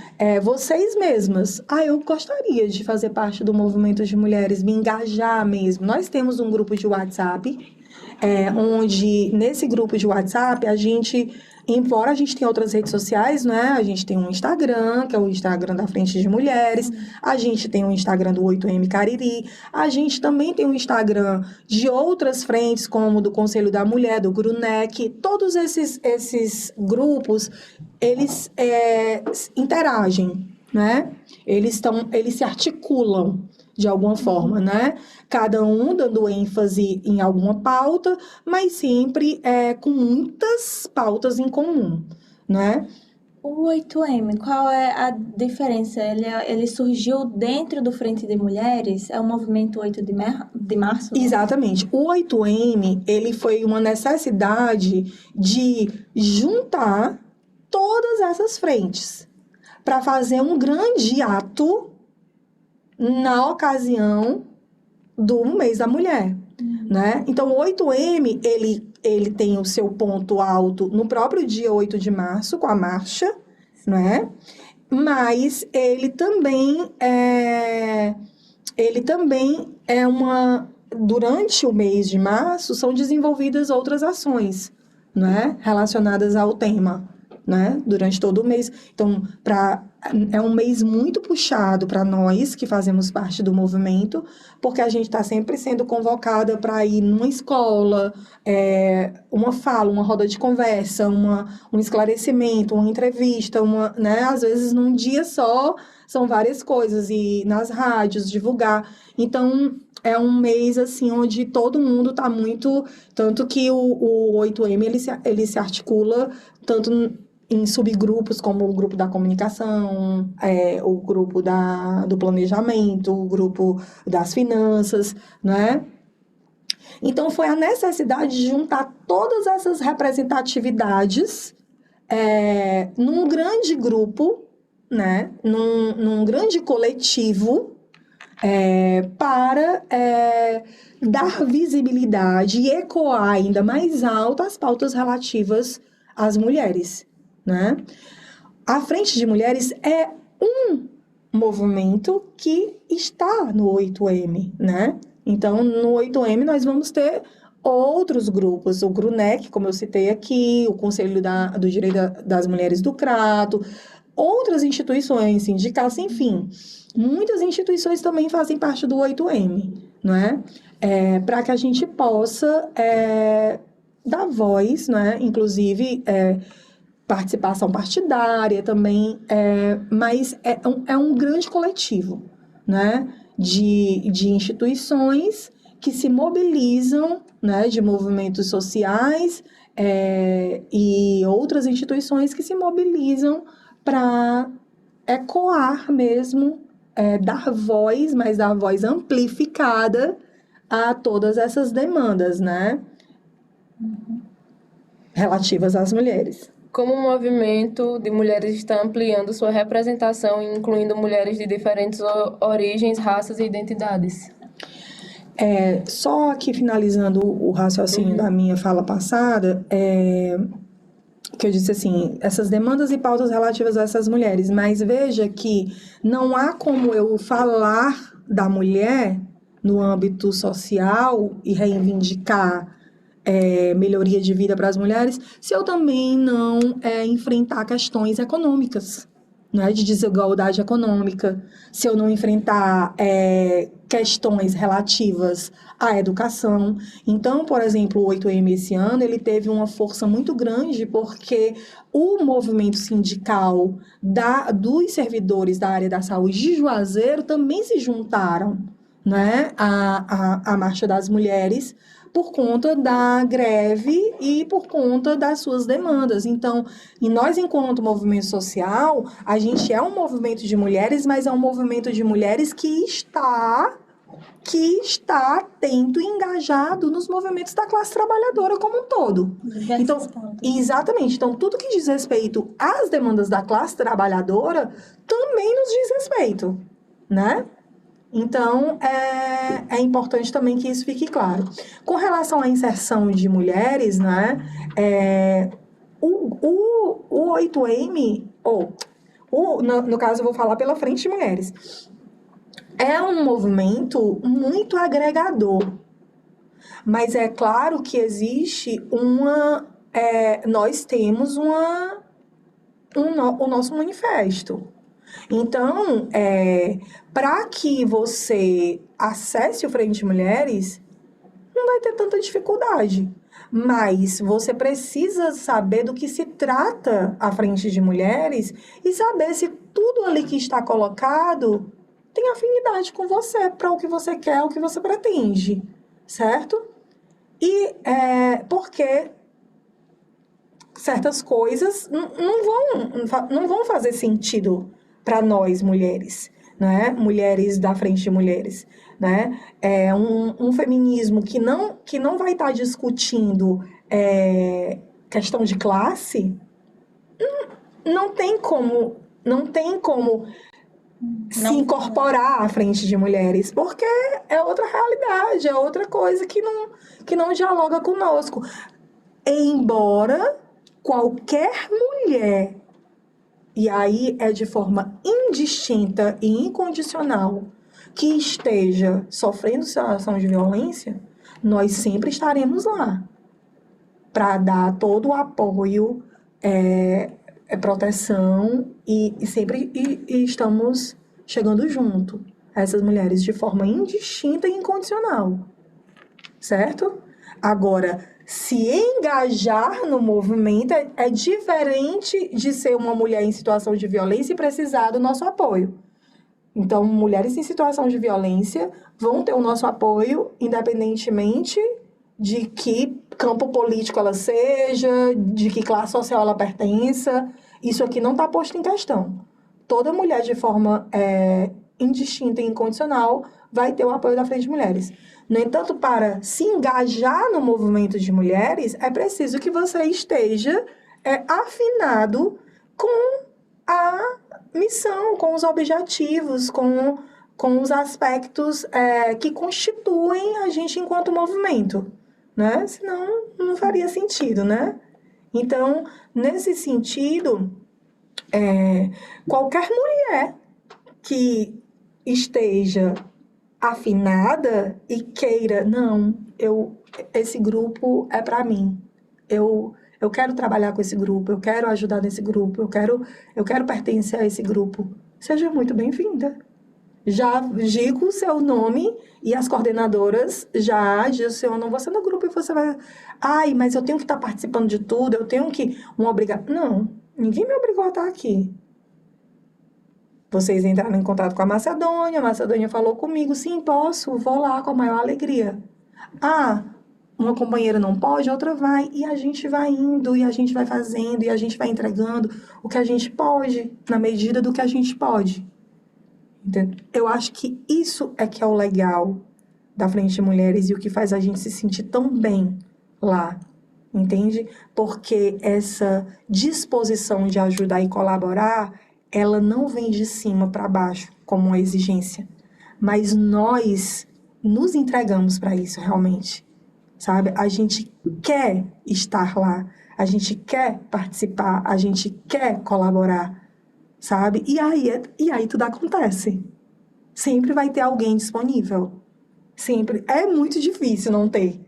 Vocês mesmas. Eu gostaria de fazer parte do movimento de mulheres, me engajar mesmo. Nós temos um grupo de WhatsApp, onde nesse grupo de WhatsApp embora a gente tenha outras redes sociais, né? A gente tem um Instagram, que é o Instagram da Frente de Mulheres. A gente tem o Instagram do 8M Cariri. A gente também tem o Instagram de outras frentes, como do Conselho da Mulher, do GRUNEC. Todos esses grupos, eles interagem, né? Eles se articulam de alguma forma, né? Cada um dando ênfase em alguma pauta, mas sempre com muitas pautas em comum, né? O 8M, qual é a diferença? Ele surgiu dentro do Frente de Mulheres? É o movimento 8 de março? Exatamente. O 8M, ele foi uma necessidade de juntar todas essas frentes para fazer um grande ato na ocasião do mês da mulher, né? Então, o 8M, ele tem o seu ponto alto no próprio dia 8 de março, com a marcha, né? Mas ele também durante o mês de março, são desenvolvidas outras ações, né? Relacionadas ao tema, né? Durante todo o mês. Então, é um mês muito puxado para nós que fazemos parte do movimento, porque a gente está sempre sendo convocada para ir numa escola, uma fala, uma roda de conversa, um esclarecimento, uma entrevista, né? Às vezes num dia só, são várias coisas, e nas rádios, divulgar. Então, é um mês, assim, onde todo mundo está muito... Tanto que o 8M, ele se articula tanto em subgrupos, como o grupo da comunicação, o grupo do planejamento, o grupo das finanças, né? Então, foi a necessidade de juntar todas essas representatividades num grande grupo, né? Num grande coletivo, para dar visibilidade e ecoar ainda mais alto as pautas relativas às mulheres, né? A Frente de Mulheres é um movimento que está no 8M, né? Então, no 8M nós vamos ter outros grupos, o GRUNEC, como eu citei aqui, o Conselho do Direito das Mulheres do Crato, outras instituições, sindicatos, enfim, muitas instituições também fazem parte do 8M, não é? Para que a gente possa dar voz, não é? Inclusive, participação partidária também, mas é um grande coletivo, né? De instituições que se mobilizam, né? De movimentos sociais e outras instituições que se mobilizam para ecoar mesmo, dar voz, mas dar voz amplificada a todas essas demandas, né? Relativas às mulheres. Como o movimento de mulheres está ampliando sua representação, incluindo mulheres de diferentes origens, raças e identidades? Só aqui finalizando o raciocínio da minha fala passada, que eu disse assim, essas demandas e pautas relativas a essas mulheres, mas veja que não há como eu falar da mulher no âmbito social e reivindicar melhoria de vida para as mulheres, se eu também não enfrentar questões econômicas, né, de desigualdade econômica, se eu não enfrentar questões relativas à educação. Então, por exemplo, o 8M esse ano, ele teve uma força muito grande porque o movimento sindical dos servidores da área da saúde de Juazeiro também se juntaram, né, à Marcha das Mulheres, por conta da greve e por conta das suas demandas. Então, e nós, enquanto movimento social, a gente é um movimento de mulheres, mas é um movimento de mulheres que está atento e engajado nos movimentos da classe trabalhadora como um todo. Então, exatamente. Então, tudo que diz respeito às demandas da classe trabalhadora também nos diz respeito, né? Então, é importante também que isso fique claro. Com relação à inserção de mulheres, né, o 8M, no caso eu vou falar pela Frente de Mulheres, é um movimento muito agregador. Mas é claro que existe nós temos o nosso manifesto. Então, para que você acesse o Frente de Mulheres, não vai ter tanta dificuldade. Mas você precisa saber do que se trata a Frente de Mulheres e saber se tudo ali que está colocado tem afinidade com você, para o que você quer, o que você pretende, certo? E porque certas coisas não vão fazer sentido para nós, mulheres, né? Mulheres da Frente de Mulheres, né? Um feminismo que não vai estar discutindo questão de classe, não tem como se incorporar à Frente de Mulheres, porque é outra realidade, é outra coisa que não dialoga conosco. Embora qualquer mulher, e aí é de forma indistinta e incondicional, que esteja sofrendo situação de violência, nós sempre estaremos lá para dar todo o apoio, proteção e sempre estamos chegando junto a essas mulheres de forma indistinta e incondicional, certo? Agora, se engajar no movimento é diferente de ser uma mulher em situação de violência e precisar do nosso apoio. Então, mulheres em situação de violência vão ter o nosso apoio, independentemente de que campo político ela seja, de que classe social ela pertença. Isso aqui não está posto em questão. Toda mulher, de forma indistinta e incondicional, vai ter o apoio da Frente de Mulheres. No entanto, para se engajar no movimento de mulheres, é preciso que você esteja afinado com a missão, com os objetivos, com os aspectos que constituem a gente enquanto movimento, né? Senão, não faria sentido, né? Então, nesse sentido, qualquer mulher que esteja afinada e queira, não, esse grupo é para mim. Eu eu quero trabalhar com esse grupo, eu quero ajudar nesse grupo, eu quero pertencer a esse grupo, seja muito bem-vinda. Já digo o seu nome e as coordenadoras já adicionam você no grupo e você vai... Ai, mas eu tenho que estar participando de tudo, eu tenho que... Não, ninguém me obrigou a estar aqui. Vocês entraram em contato com a Macedônia falou comigo, sim, posso, vou lá com a maior alegria. Ah, uma companheira não pode, a outra vai. E a gente vai indo, e a gente vai fazendo, e a gente vai entregando o que a gente pode, na medida do que a gente pode. Entendeu? Eu acho que isso é que é o legal da Frente de Mulheres e o que faz a gente se sentir tão bem lá, entende? Porque essa disposição de ajudar e colaborar, ela não vem de cima para baixo como uma exigência, mas nós nos entregamos para isso realmente, sabe? A gente quer estar lá, a gente quer participar, a gente quer colaborar, sabe? E aí tudo acontece. Sempre vai ter alguém disponível. Sempre. É muito difícil não ter.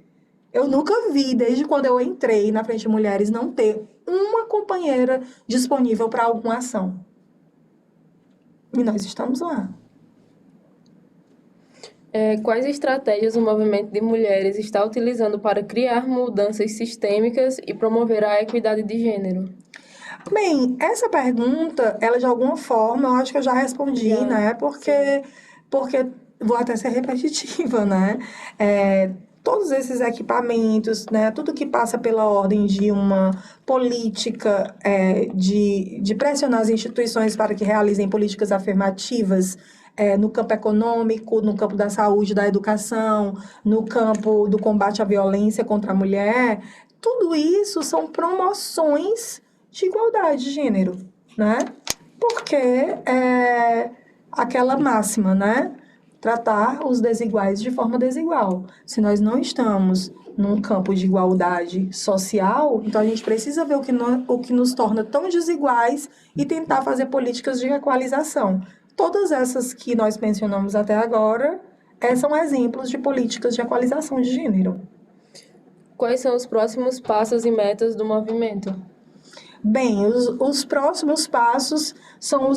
Eu nunca vi, desde quando eu entrei na Frente de Mulheres, não ter uma companheira disponível para alguma ação. E nós estamos lá. Quais estratégias o movimento de mulheres está utilizando para criar mudanças sistêmicas e promover a equidade de gênero? Bem, essa pergunta, ela de alguma forma, eu acho que eu já respondi, Já, né? Porque vou até ser repetitiva, né? Todos esses equipamentos, né? Tudo que passa pela ordem de uma política de pressionar as instituições para que realizem políticas afirmativas no campo econômico, no campo da saúde, da educação, no campo do combate à violência contra a mulher, tudo isso são promoções de igualdade de gênero, né? Porque é aquela máxima, né? Tratar os desiguais de forma desigual. Se nós não estamos num campo de igualdade social, então a gente precisa ver o que nos torna tão desiguais e tentar fazer políticas de equalização. Todas essas que nós mencionamos até agora são exemplos de políticas de equalização de gênero. Quais são os próximos passos e metas do movimento? Bem, os próximos passos são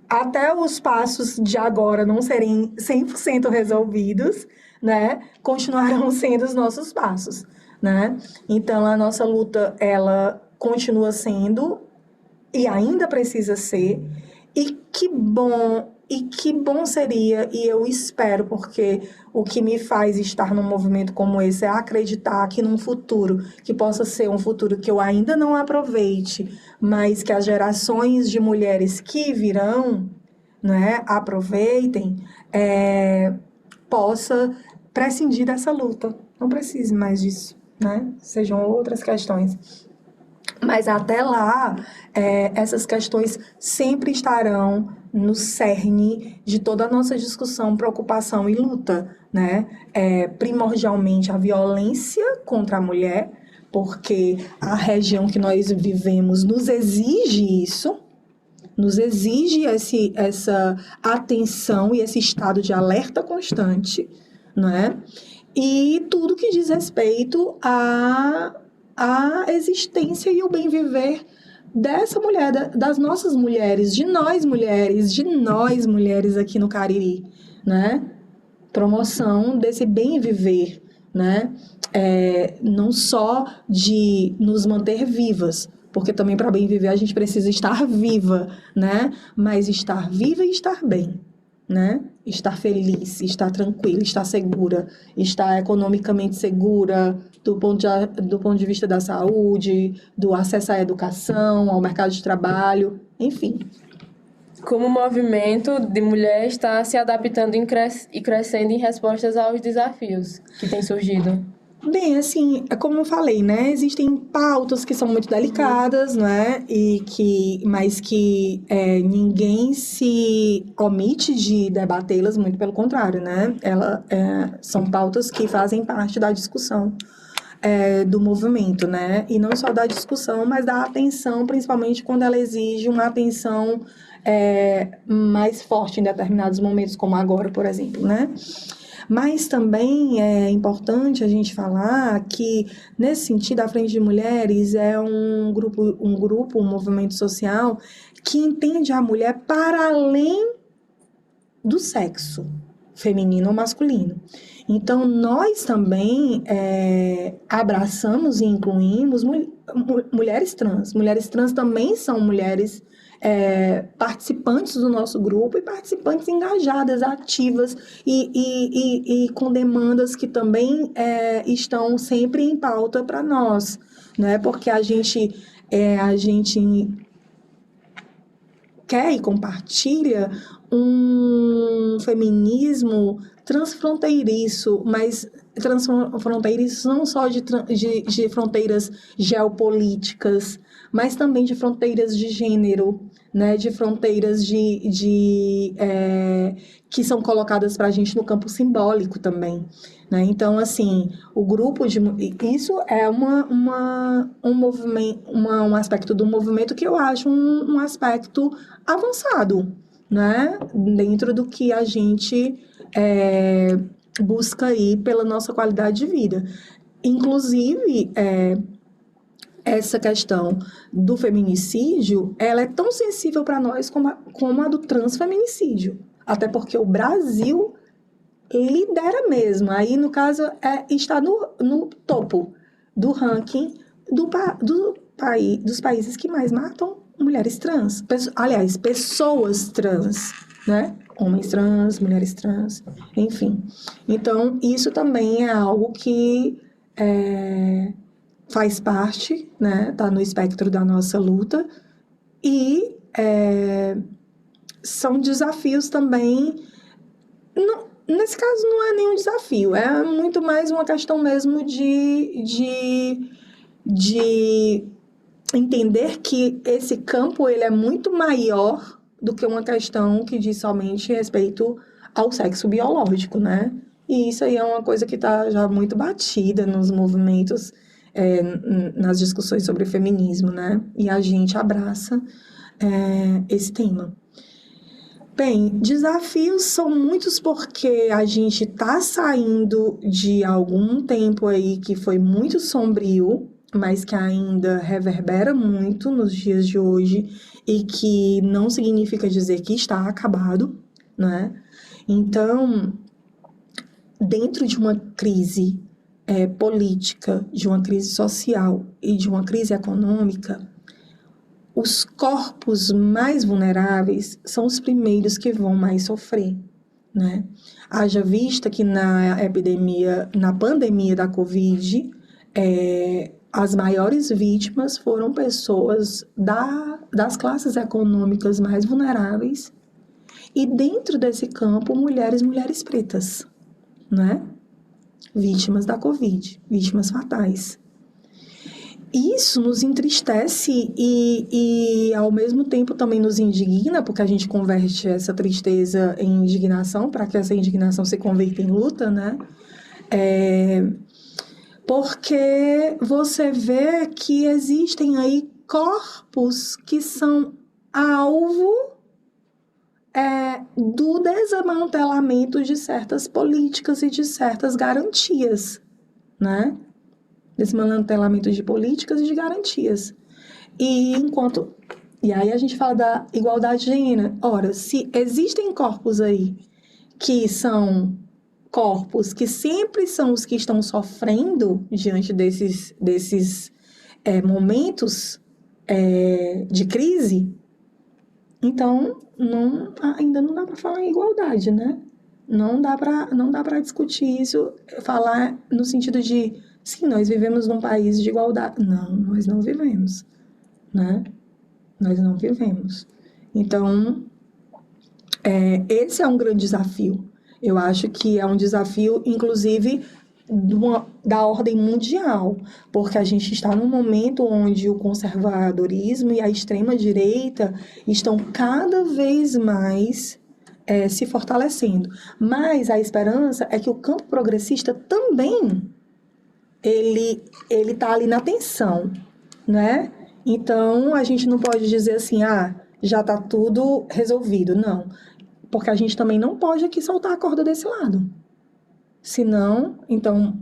até os passos de agora não serem 100% resolvidos, né? Continuarão sendo os nossos passos, né? Então, a nossa luta, ela continua sendo e ainda precisa ser. E que bom seria, e eu espero, porque o que me faz estar num movimento como esse é acreditar que num futuro, que possa ser um futuro que eu ainda não aproveite, mas que as gerações de mulheres que virão, né, aproveitem, possa prescindir dessa luta. Não precise mais disso, né? Sejam outras questões. Mas até lá, essas questões sempre estarão no cerne de toda a nossa discussão, preocupação e luta, né? Primordialmente a violência contra a mulher, porque a região que nós vivemos nos exige isso, nos exige essa atenção e esse estado de alerta constante, né? E tudo que diz respeito a existência e o bem viver dessa mulher, das nossas mulheres, de nós mulheres aqui no Cariri, né? Promoção desse bem viver, né? Não só de nos manter vivas, porque também para bem viver a gente precisa estar viva, né? Mas estar viva e estar bem, né? Estar feliz, estar tranquila, estar segura, estar economicamente segura do ponto de vista da saúde, do acesso à educação, ao mercado de trabalho, enfim. Como o movimento de mulher está se adaptando e crescendo em respostas aos desafios que têm surgido? Bem, assim, como eu falei, né? Existem pautas que são muito delicadas, né? Mas que ninguém se omite de debatê-las, muito pelo contrário, né? São pautas que fazem parte da discussão do movimento, né? E não só da discussão, mas da atenção, principalmente quando ela exige uma atenção mais forte em determinados momentos, como agora, por exemplo, né? Mas também é importante a gente falar que, nesse sentido, a Frente de Mulheres é um movimento social que entende a mulher para além do sexo feminino ou masculino. Então, nós também abraçamos e incluímos mulheres trans. Mulheres trans também são mulheres participantes do nosso grupo e participantes engajadas, ativas e com demandas que também estão sempre em pauta para nós, né? Porque a gente quer e compartilha um feminismo transfronteiriço, mas transfronteiriço não só de fronteiras geopolíticas, mas também de fronteiras de gênero, né? De fronteiras que são colocadas para a gente no campo simbólico também. Né? Então, assim, o grupo de... Isso é um movimento, um aspecto do movimento que eu acho um aspecto avançado, né? Dentro do que a gente busca aí pela nossa qualidade de vida. Inclusive, essa questão do feminicídio, ela é tão sensível para nós como a do transfeminicídio. Até porque o Brasil lidera mesmo. Aí, no caso, está no topo do ranking dos países que mais matam mulheres trans. Aliás, pessoas trans, né? Homens trans, mulheres trans, enfim. Então, isso também é algo que faz parte, né? Tá no espectro da nossa luta. E são desafios também... Nesse caso, não é nenhum desafio, é muito mais uma questão mesmo de entender que esse campo ele é muito maior do que uma questão que diz somente respeito ao sexo biológico, né? E isso aí é uma coisa que está já muito batida nos movimentos, nas discussões sobre feminismo, né? E a gente abraça esse tema. Bem, desafios são muitos porque a gente está saindo de algum tempo aí que foi muito sombrio, mas que ainda reverbera muito nos dias de hoje e que não significa dizer que está acabado, né? Então, dentro de uma crise política, de uma crise social e de uma crise econômica, os corpos mais vulneráveis são os primeiros que vão mais sofrer, né? Haja vista que na pandemia da Covid, as maiores vítimas foram pessoas das classes econômicas mais vulneráveis e dentro desse campo, mulheres pretas, né? Vítimas da Covid, vítimas fatais. Isso nos entristece e ao mesmo tempo também nos indigna, porque a gente converte essa tristeza em indignação, para que essa indignação se converta em luta, né? Porque você vê que existem aí corpos que são alvo do desmantelamento de certas políticas e de certas garantias, né? Desmantelamento de políticas e de garantias. E aí a gente fala da igualdade de gênero. Ora, se existem corpos aí que são corpos que sempre são os que estão sofrendo diante desses momentos de crise, então ainda não dá para falar em igualdade, né? Não dá para discutir isso, falar no sentido de sim, nós vivemos num país de igualdade. Não, nós não vivemos, né? Nós não vivemos. Então, esse é um grande desafio. Eu acho que é um desafio, inclusive, da ordem mundial, porque a gente está num momento onde o conservadorismo e a extrema-direita estão cada vez mais se fortalecendo. Mas a esperança é que o campo progressista também ele tá ali na tensão, né? Então, a gente não pode dizer assim, já tá tudo resolvido, não. Porque a gente também não pode aqui soltar a corda desse lado, Se não, então,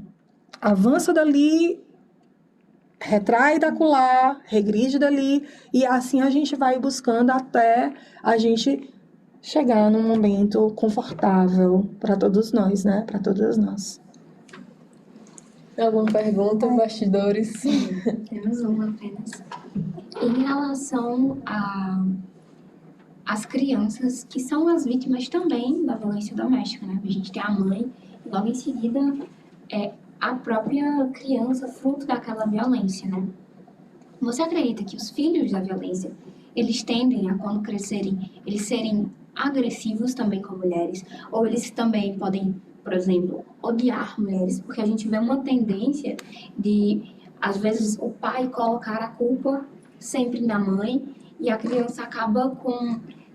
avança dali, retrai da acolá, regride dali, e assim a gente vai buscando até a gente chegar num momento confortável para todos nós, né? Para todas nós. Alguma pergunta, bastidores? Temos uma apenas. Em relação às crianças que são as vítimas também da violência doméstica, né? A gente tem a mãe e logo em seguida a própria criança fruto daquela violência, né? Você acredita que os filhos da violência, eles tendem a, quando crescerem, eles serem agressivos também com mulheres? Ou eles também podem, por exemplo, odiar mulheres? Porque a gente vê uma tendência de, às vezes, o pai colocar a culpa sempre na mãe e a criança acaba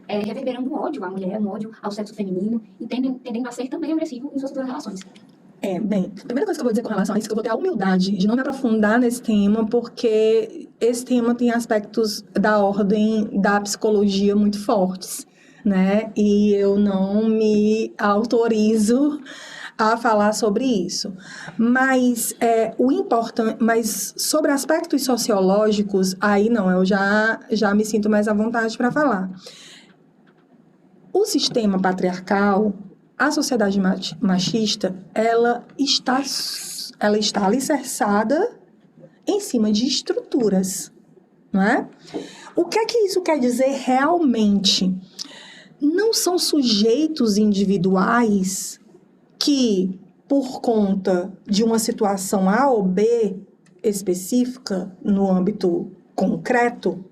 reverberando um ódio à mulher, um ódio ao sexo feminino e tendendo a ser também agressivo em suas duas relações. Bem, a primeira coisa que eu vou dizer com relação a isso é que eu vou ter a humildade de não me aprofundar nesse tema, porque esse tema tem aspectos da ordem da psicologia muito fortes, né? E eu não me autorizo a falar sobre isso. Mas mas sobre aspectos sociológicos, aí não, eu já me sinto mais à vontade para falar. O sistema patriarcal, a sociedade machista, ela está alicerçada em cima de estruturas, não é? O que é que isso quer dizer realmente? Não são sujeitos individuais que, por conta de uma situação A ou B específica, no âmbito concreto,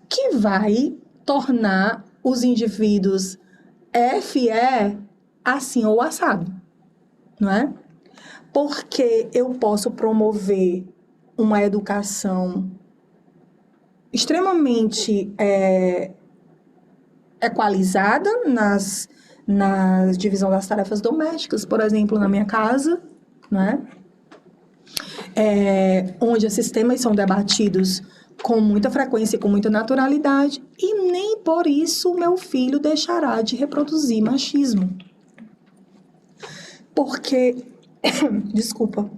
que vai tornar os indivíduos FE assim ou assado, não é? Porque eu posso promover uma educação extremamente equalizada na divisão das tarefas domésticas, por exemplo, na minha casa, né? Onde esses temas são debatidos com muita frequência e com muita naturalidade, e nem por isso meu filho deixará de reproduzir machismo. Porque, desculpa,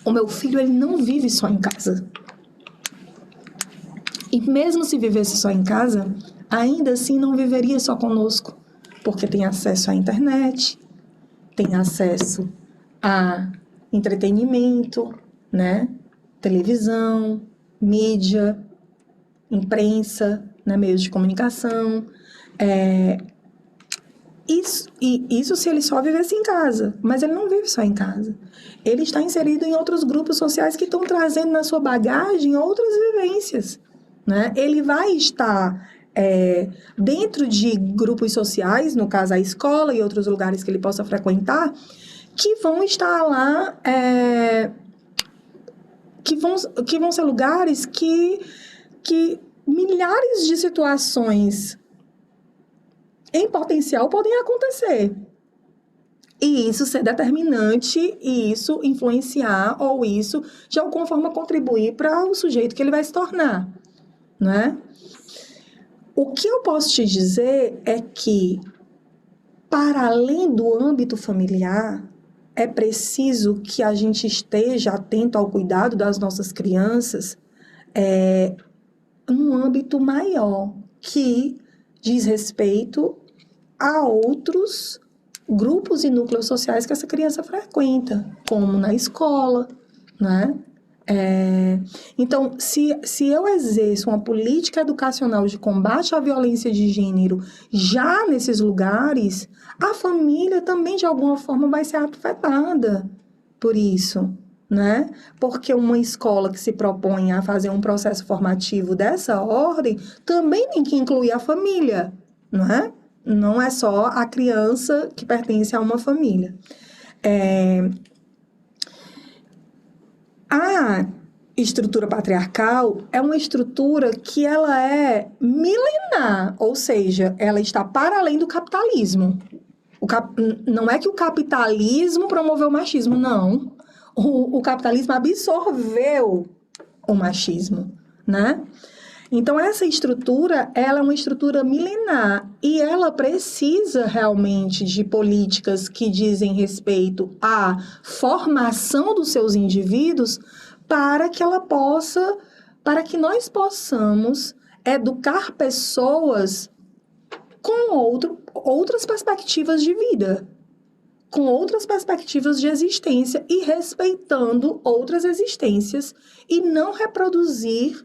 o meu filho ele não vive só em casa. E mesmo se vivesse só em casa, ainda assim não viveria só conosco, porque tem acesso à internet, tem acesso a entretenimento, né? Televisão, mídia, imprensa, né? Meios de comunicação. Isso se ele só vivesse em casa, mas ele não vive só em casa. Ele está inserido em outros grupos sociais que estão trazendo na sua bagagem outras vivências, né? Ele vai estar dentro de grupos sociais, no caso a escola e outros lugares que ele possa frequentar, que vão estar lá, que vão ser lugares que milhares de situações em potencial podem acontecer. E isso ser determinante, e isso influenciar, ou isso, de alguma forma, contribuir para o sujeito que ele vai se tornar, né? O que eu posso te dizer é que, para além do âmbito familiar, é preciso que a gente esteja atento ao cuidado das nossas crianças num âmbito maior, que diz respeito a outros grupos e núcleos sociais que essa criança frequenta, como na escola, né? Então, se eu exerço uma política educacional de combate à violência de gênero já nesses lugares, a família também, de alguma forma, vai ser afetada por isso, né? Porque uma escola que se propõe a fazer um processo formativo dessa ordem também tem que incluir a família, não é? Não é só a criança que pertence a uma família. A estrutura patriarcal é uma estrutura que ela é milenar, ou seja, ela está para além do capitalismo. Não é que o capitalismo promoveu o machismo, não. O capitalismo absorveu o machismo, né? Então, essa estrutura, ela é uma estrutura milenar e ela precisa realmente de políticas que dizem respeito à formação dos seus indivíduos para que ela possa, para que nós possamos educar pessoas com outras perspectivas de vida, com outras perspectivas de existência e respeitando outras existências e não reproduzir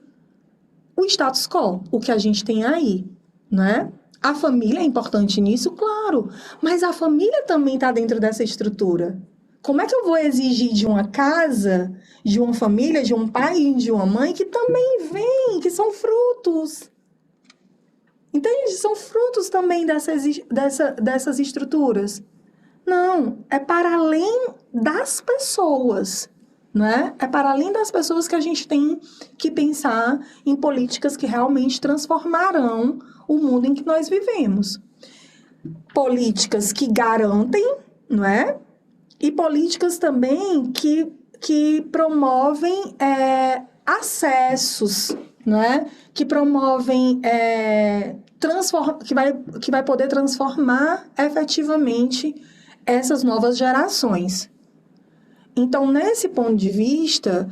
o status quo, o que a gente tem aí, né? A família é importante nisso, claro, mas a família também está dentro dessa estrutura. Como é que eu vou exigir de uma casa, de uma família, de um pai e de uma mãe que também vem, que são frutos? Entende? São frutos também dessas estruturas. Não, é para além das pessoas, né? É para além das pessoas que a gente tem que pensar em políticas que realmente transformarão o mundo em que nós vivemos. Políticas que garantem, não é? E políticas também que promovem acessos, não é? Que promovem que vai poder transformar efetivamente essas novas gerações. Então, nesse ponto de vista,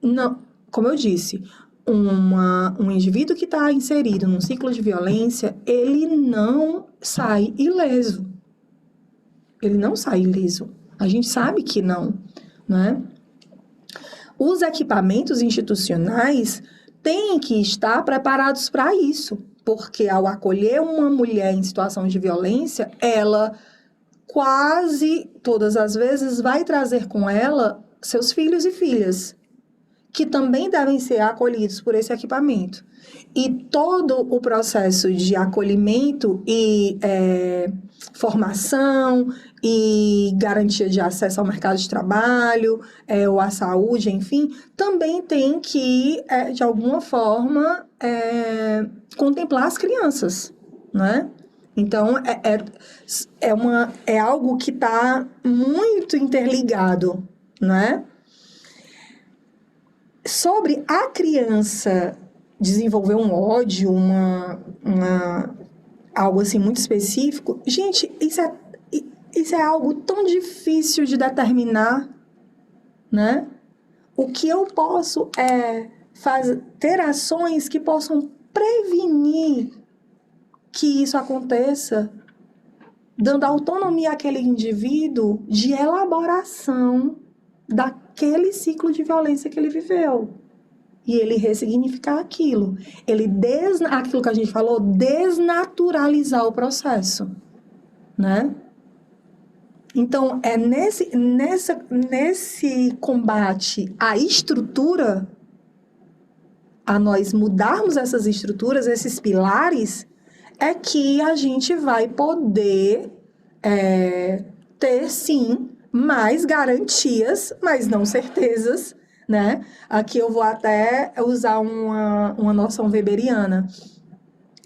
não, como eu disse, um indivíduo que está inserido num ciclo de violência, ele não sai ileso. Ele não sai ileso. A gente sabe que não, né? Os equipamentos institucionais têm que estar preparados para isso, porque ao acolher uma mulher em situação de violência, ela quase todas as vezes vai trazer com ela seus filhos e filhas, que também devem ser acolhidos por esse equipamento. E todo o processo de acolhimento e formação e garantia de acesso ao mercado de trabalho, ou à saúde, enfim, também tem que, de alguma forma, contemplar as crianças, né? Então, é algo que está muito interligado, né? Sobre a criança desenvolver um ódio, algo assim muito específico, gente, isso é algo tão difícil de determinar, né? O que eu posso ter ações que possam prevenir que isso aconteça, dando autonomia àquele indivíduo de elaboração daquele ciclo de violência que ele viveu. E ele ressignificar aquilo. Aquilo que a gente falou, desnaturalizar o processo, né? Então, é nesse combate à estrutura, a nós mudarmos essas estruturas, esses pilares, é que a gente vai poder ter, sim, mais garantias, mas não certezas, né? Aqui eu vou até usar uma noção weberiana.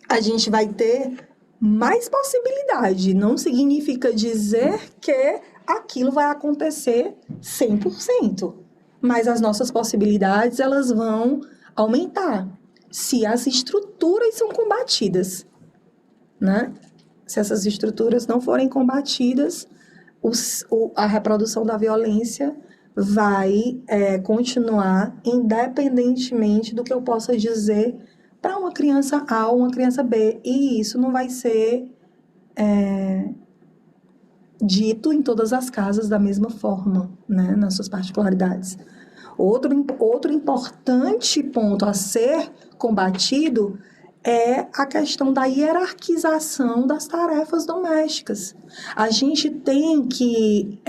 A gente vai ter mais possibilidade. Não significa dizer que aquilo vai acontecer 100%. Mas as nossas possibilidades, elas vão aumentar se as estruturas são combatidas, né? Se essas estruturas não forem combatidas, a reprodução da violência vai continuar independentemente do que eu possa dizer para uma criança A ou uma criança B. E isso não vai ser dito em todas as casas da mesma forma, né? Nas suas particularidades. Outro importante ponto a ser combatido é a questão da hierarquização das tarefas domésticas. A gente tem que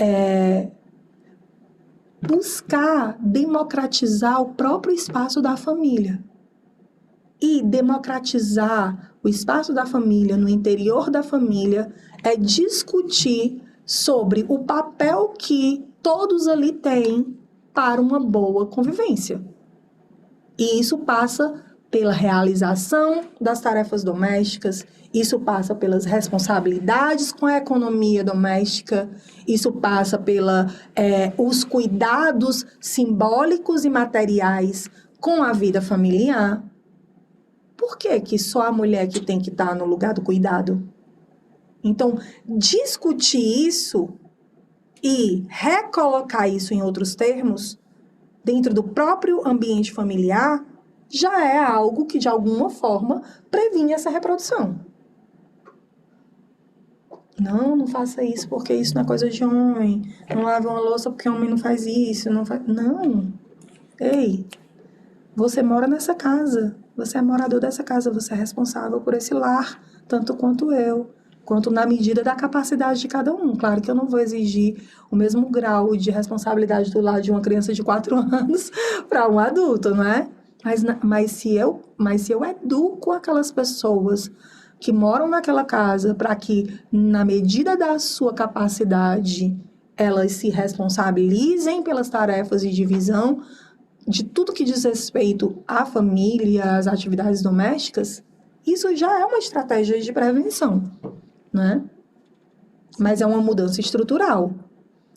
buscar democratizar o próprio espaço da família. E democratizar o espaço da família, no interior da família, é discutir sobre o papel que todos ali têm para uma boa convivência. E isso passa pela realização das tarefas domésticas, isso passa pelas responsabilidades com a economia doméstica, isso passa os cuidados simbólicos e materiais com a vida familiar, Por que que só a mulher que tem que estar no lugar do cuidado? Então, discutir isso e recolocar isso em outros termos, dentro do próprio ambiente familiar, já é algo que, de alguma forma, previne essa reprodução. Não faça isso porque isso não é coisa de homem. Não lave uma louça porque homem não faz isso. Não. Ei, você mora nessa casa. Você é morador dessa casa. Você é responsável por esse lar, tanto quanto eu. Quanto na medida da capacidade de cada um. Claro que eu não vou exigir o mesmo grau de responsabilidade do lar de uma criança de 4 anos para um adulto, não é? Mas se eu educo aquelas pessoas que moram naquela casa para que, na medida da sua capacidade, elas se responsabilizem pelas tarefas de divisão de tudo que diz respeito à família, às atividades domésticas, isso já é uma estratégia de prevenção, né? Mas é uma mudança estrutural.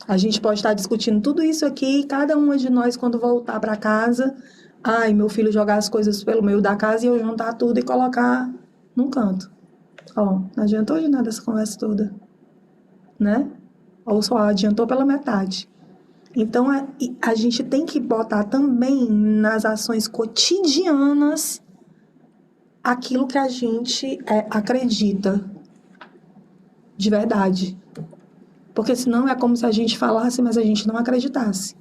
A gente pode estar discutindo tudo isso aqui, e cada uma de nós, quando voltar para casa, meu filho jogar as coisas pelo meio da casa e eu juntar tudo e colocar num canto. Não adiantou de nada essa conversa toda, né? Ou só adiantou pela metade. Então, a gente tem que botar também nas ações cotidianas aquilo que a gente acredita de verdade. Porque senão é como se a gente falasse, mas a gente não acreditasse,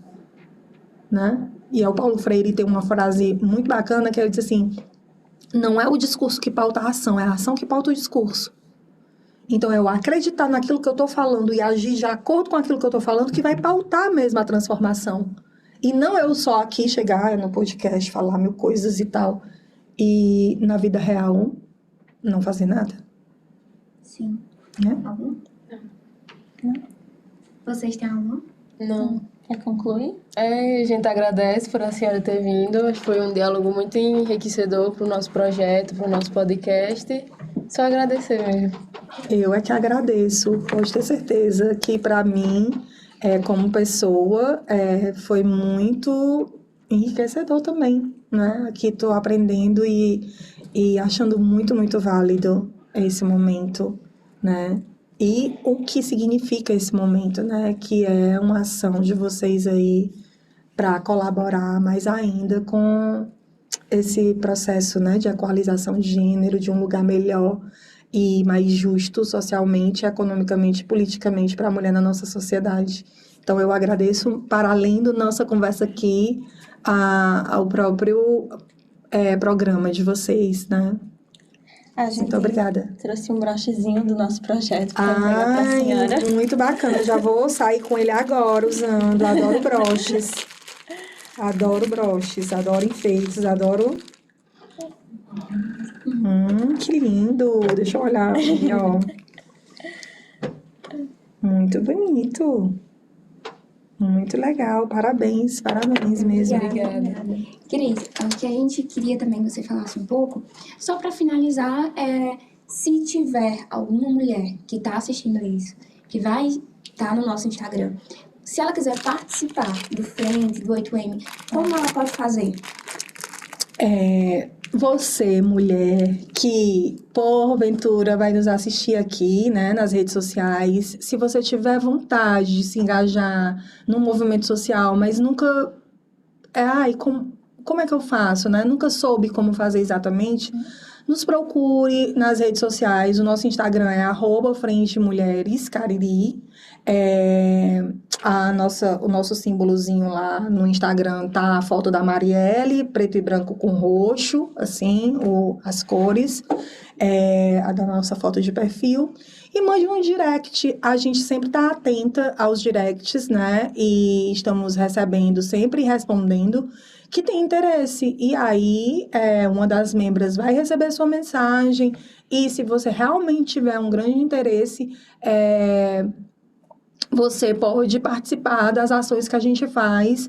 né? E o Paulo Freire tem uma frase muito bacana que ele diz assim: não é o discurso que pauta a ação, é a ação que pauta o discurso. Então, é eu acreditar naquilo que eu estou falando e agir de acordo com aquilo que eu estou falando que vai pautar mesmo a transformação. E não eu só aqui chegar no podcast, falar 1000 coisas e tal, e na vida real não fazer nada. Sim. Né? Algum? Não. Vocês têm algum? Não. Quer concluir? A gente agradece por a senhora ter vindo. Acho que foi um diálogo muito enriquecedor para o nosso projeto, para o nosso podcast. Só agradecer mesmo. Eu é que agradeço. Pode ter certeza que, para mim, como pessoa, foi muito enriquecedor também, né? Aqui estou aprendendo e achando muito, muito válido esse momento, né? E o que significa esse momento, né? Que é uma ação de vocês aí para colaborar mais ainda com esse processo, né, de equalização de gênero, de um lugar melhor e mais justo socialmente, economicamente, politicamente para a mulher na nossa sociedade. Então, eu agradeço, para além da nossa conversa aqui, ao próprio programa de vocês, né? A gente Muito obrigada. trouxe um brochezinho do nosso projeto para entregar para a Ai, senhora. muito bacana. Já vou sair com ele agora usando. Adoro broches. Adoro broches, adoro enfeites, adoro... que lindo. Deixa eu olhar aqui, ó. Muito bonito. Muito legal. Parabéns, parabéns mesmo. Obrigada. Cris, o que a gente queria também que você falasse um pouco, só para finalizar, se tiver alguma mulher que está assistindo isso, que vai estar no nosso Instagram, se ela quiser participar do Frente, do 8M, como ela pode fazer? Você, mulher, que porventura vai nos assistir aqui, né, nas redes sociais, se você tiver vontade de se engajar num movimento social, mas nunca... como é que eu faço, né? Nunca soube como fazer exatamente. Nos procure nas redes sociais. O nosso Instagram é @FrenteMulheresCariri. O nosso símbolozinho lá no Instagram tá a foto da Marielle, preto e branco com roxo, assim, as cores, a da nossa foto de perfil. E mande um direct. A gente sempre tá atenta aos directs, né? E estamos recebendo sempre e respondendo que tem interesse. E aí, uma das membras vai receber sua mensagem. E se você realmente tiver um grande interesse, você pode participar das ações que a gente faz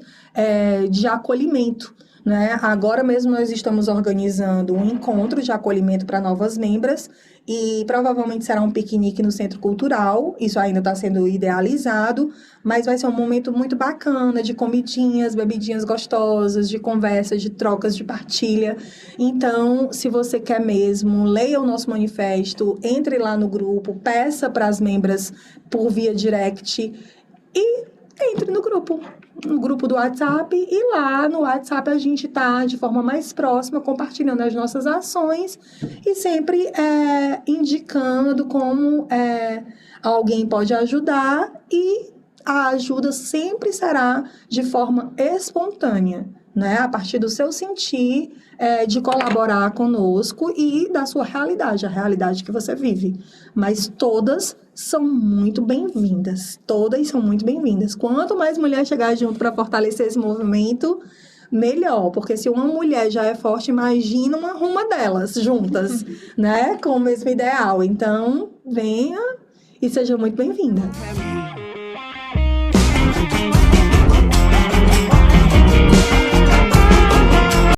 de acolhimento. né? Agora mesmo nós estamos organizando um encontro de acolhimento para novas membras e provavelmente será um piquenique no Centro Cultural. Isso ainda está sendo idealizado, mas vai ser um momento muito bacana de comidinhas, bebidinhas gostosas, de conversas, de trocas, de partilha. Então, se você quer mesmo, leia o nosso manifesto, entre lá no grupo, peça para as membras por via direct e entre no grupo do WhatsApp, e lá no WhatsApp a gente está de forma mais próxima, compartilhando as nossas ações e sempre indicando como alguém pode ajudar, e a ajuda sempre será de forma espontânea, né? A partir do seu sentir, de colaborar conosco e da sua realidade, a realidade que você vive. Mas todas são muito bem-vindas. Todas são muito bem-vindas. Quanto mais mulher chegar junto para fortalecer esse movimento, melhor. Porque se uma mulher já é forte, imagina uma delas juntas, né? Com o mesmo ideal. Então, venha e seja muito bem-vinda.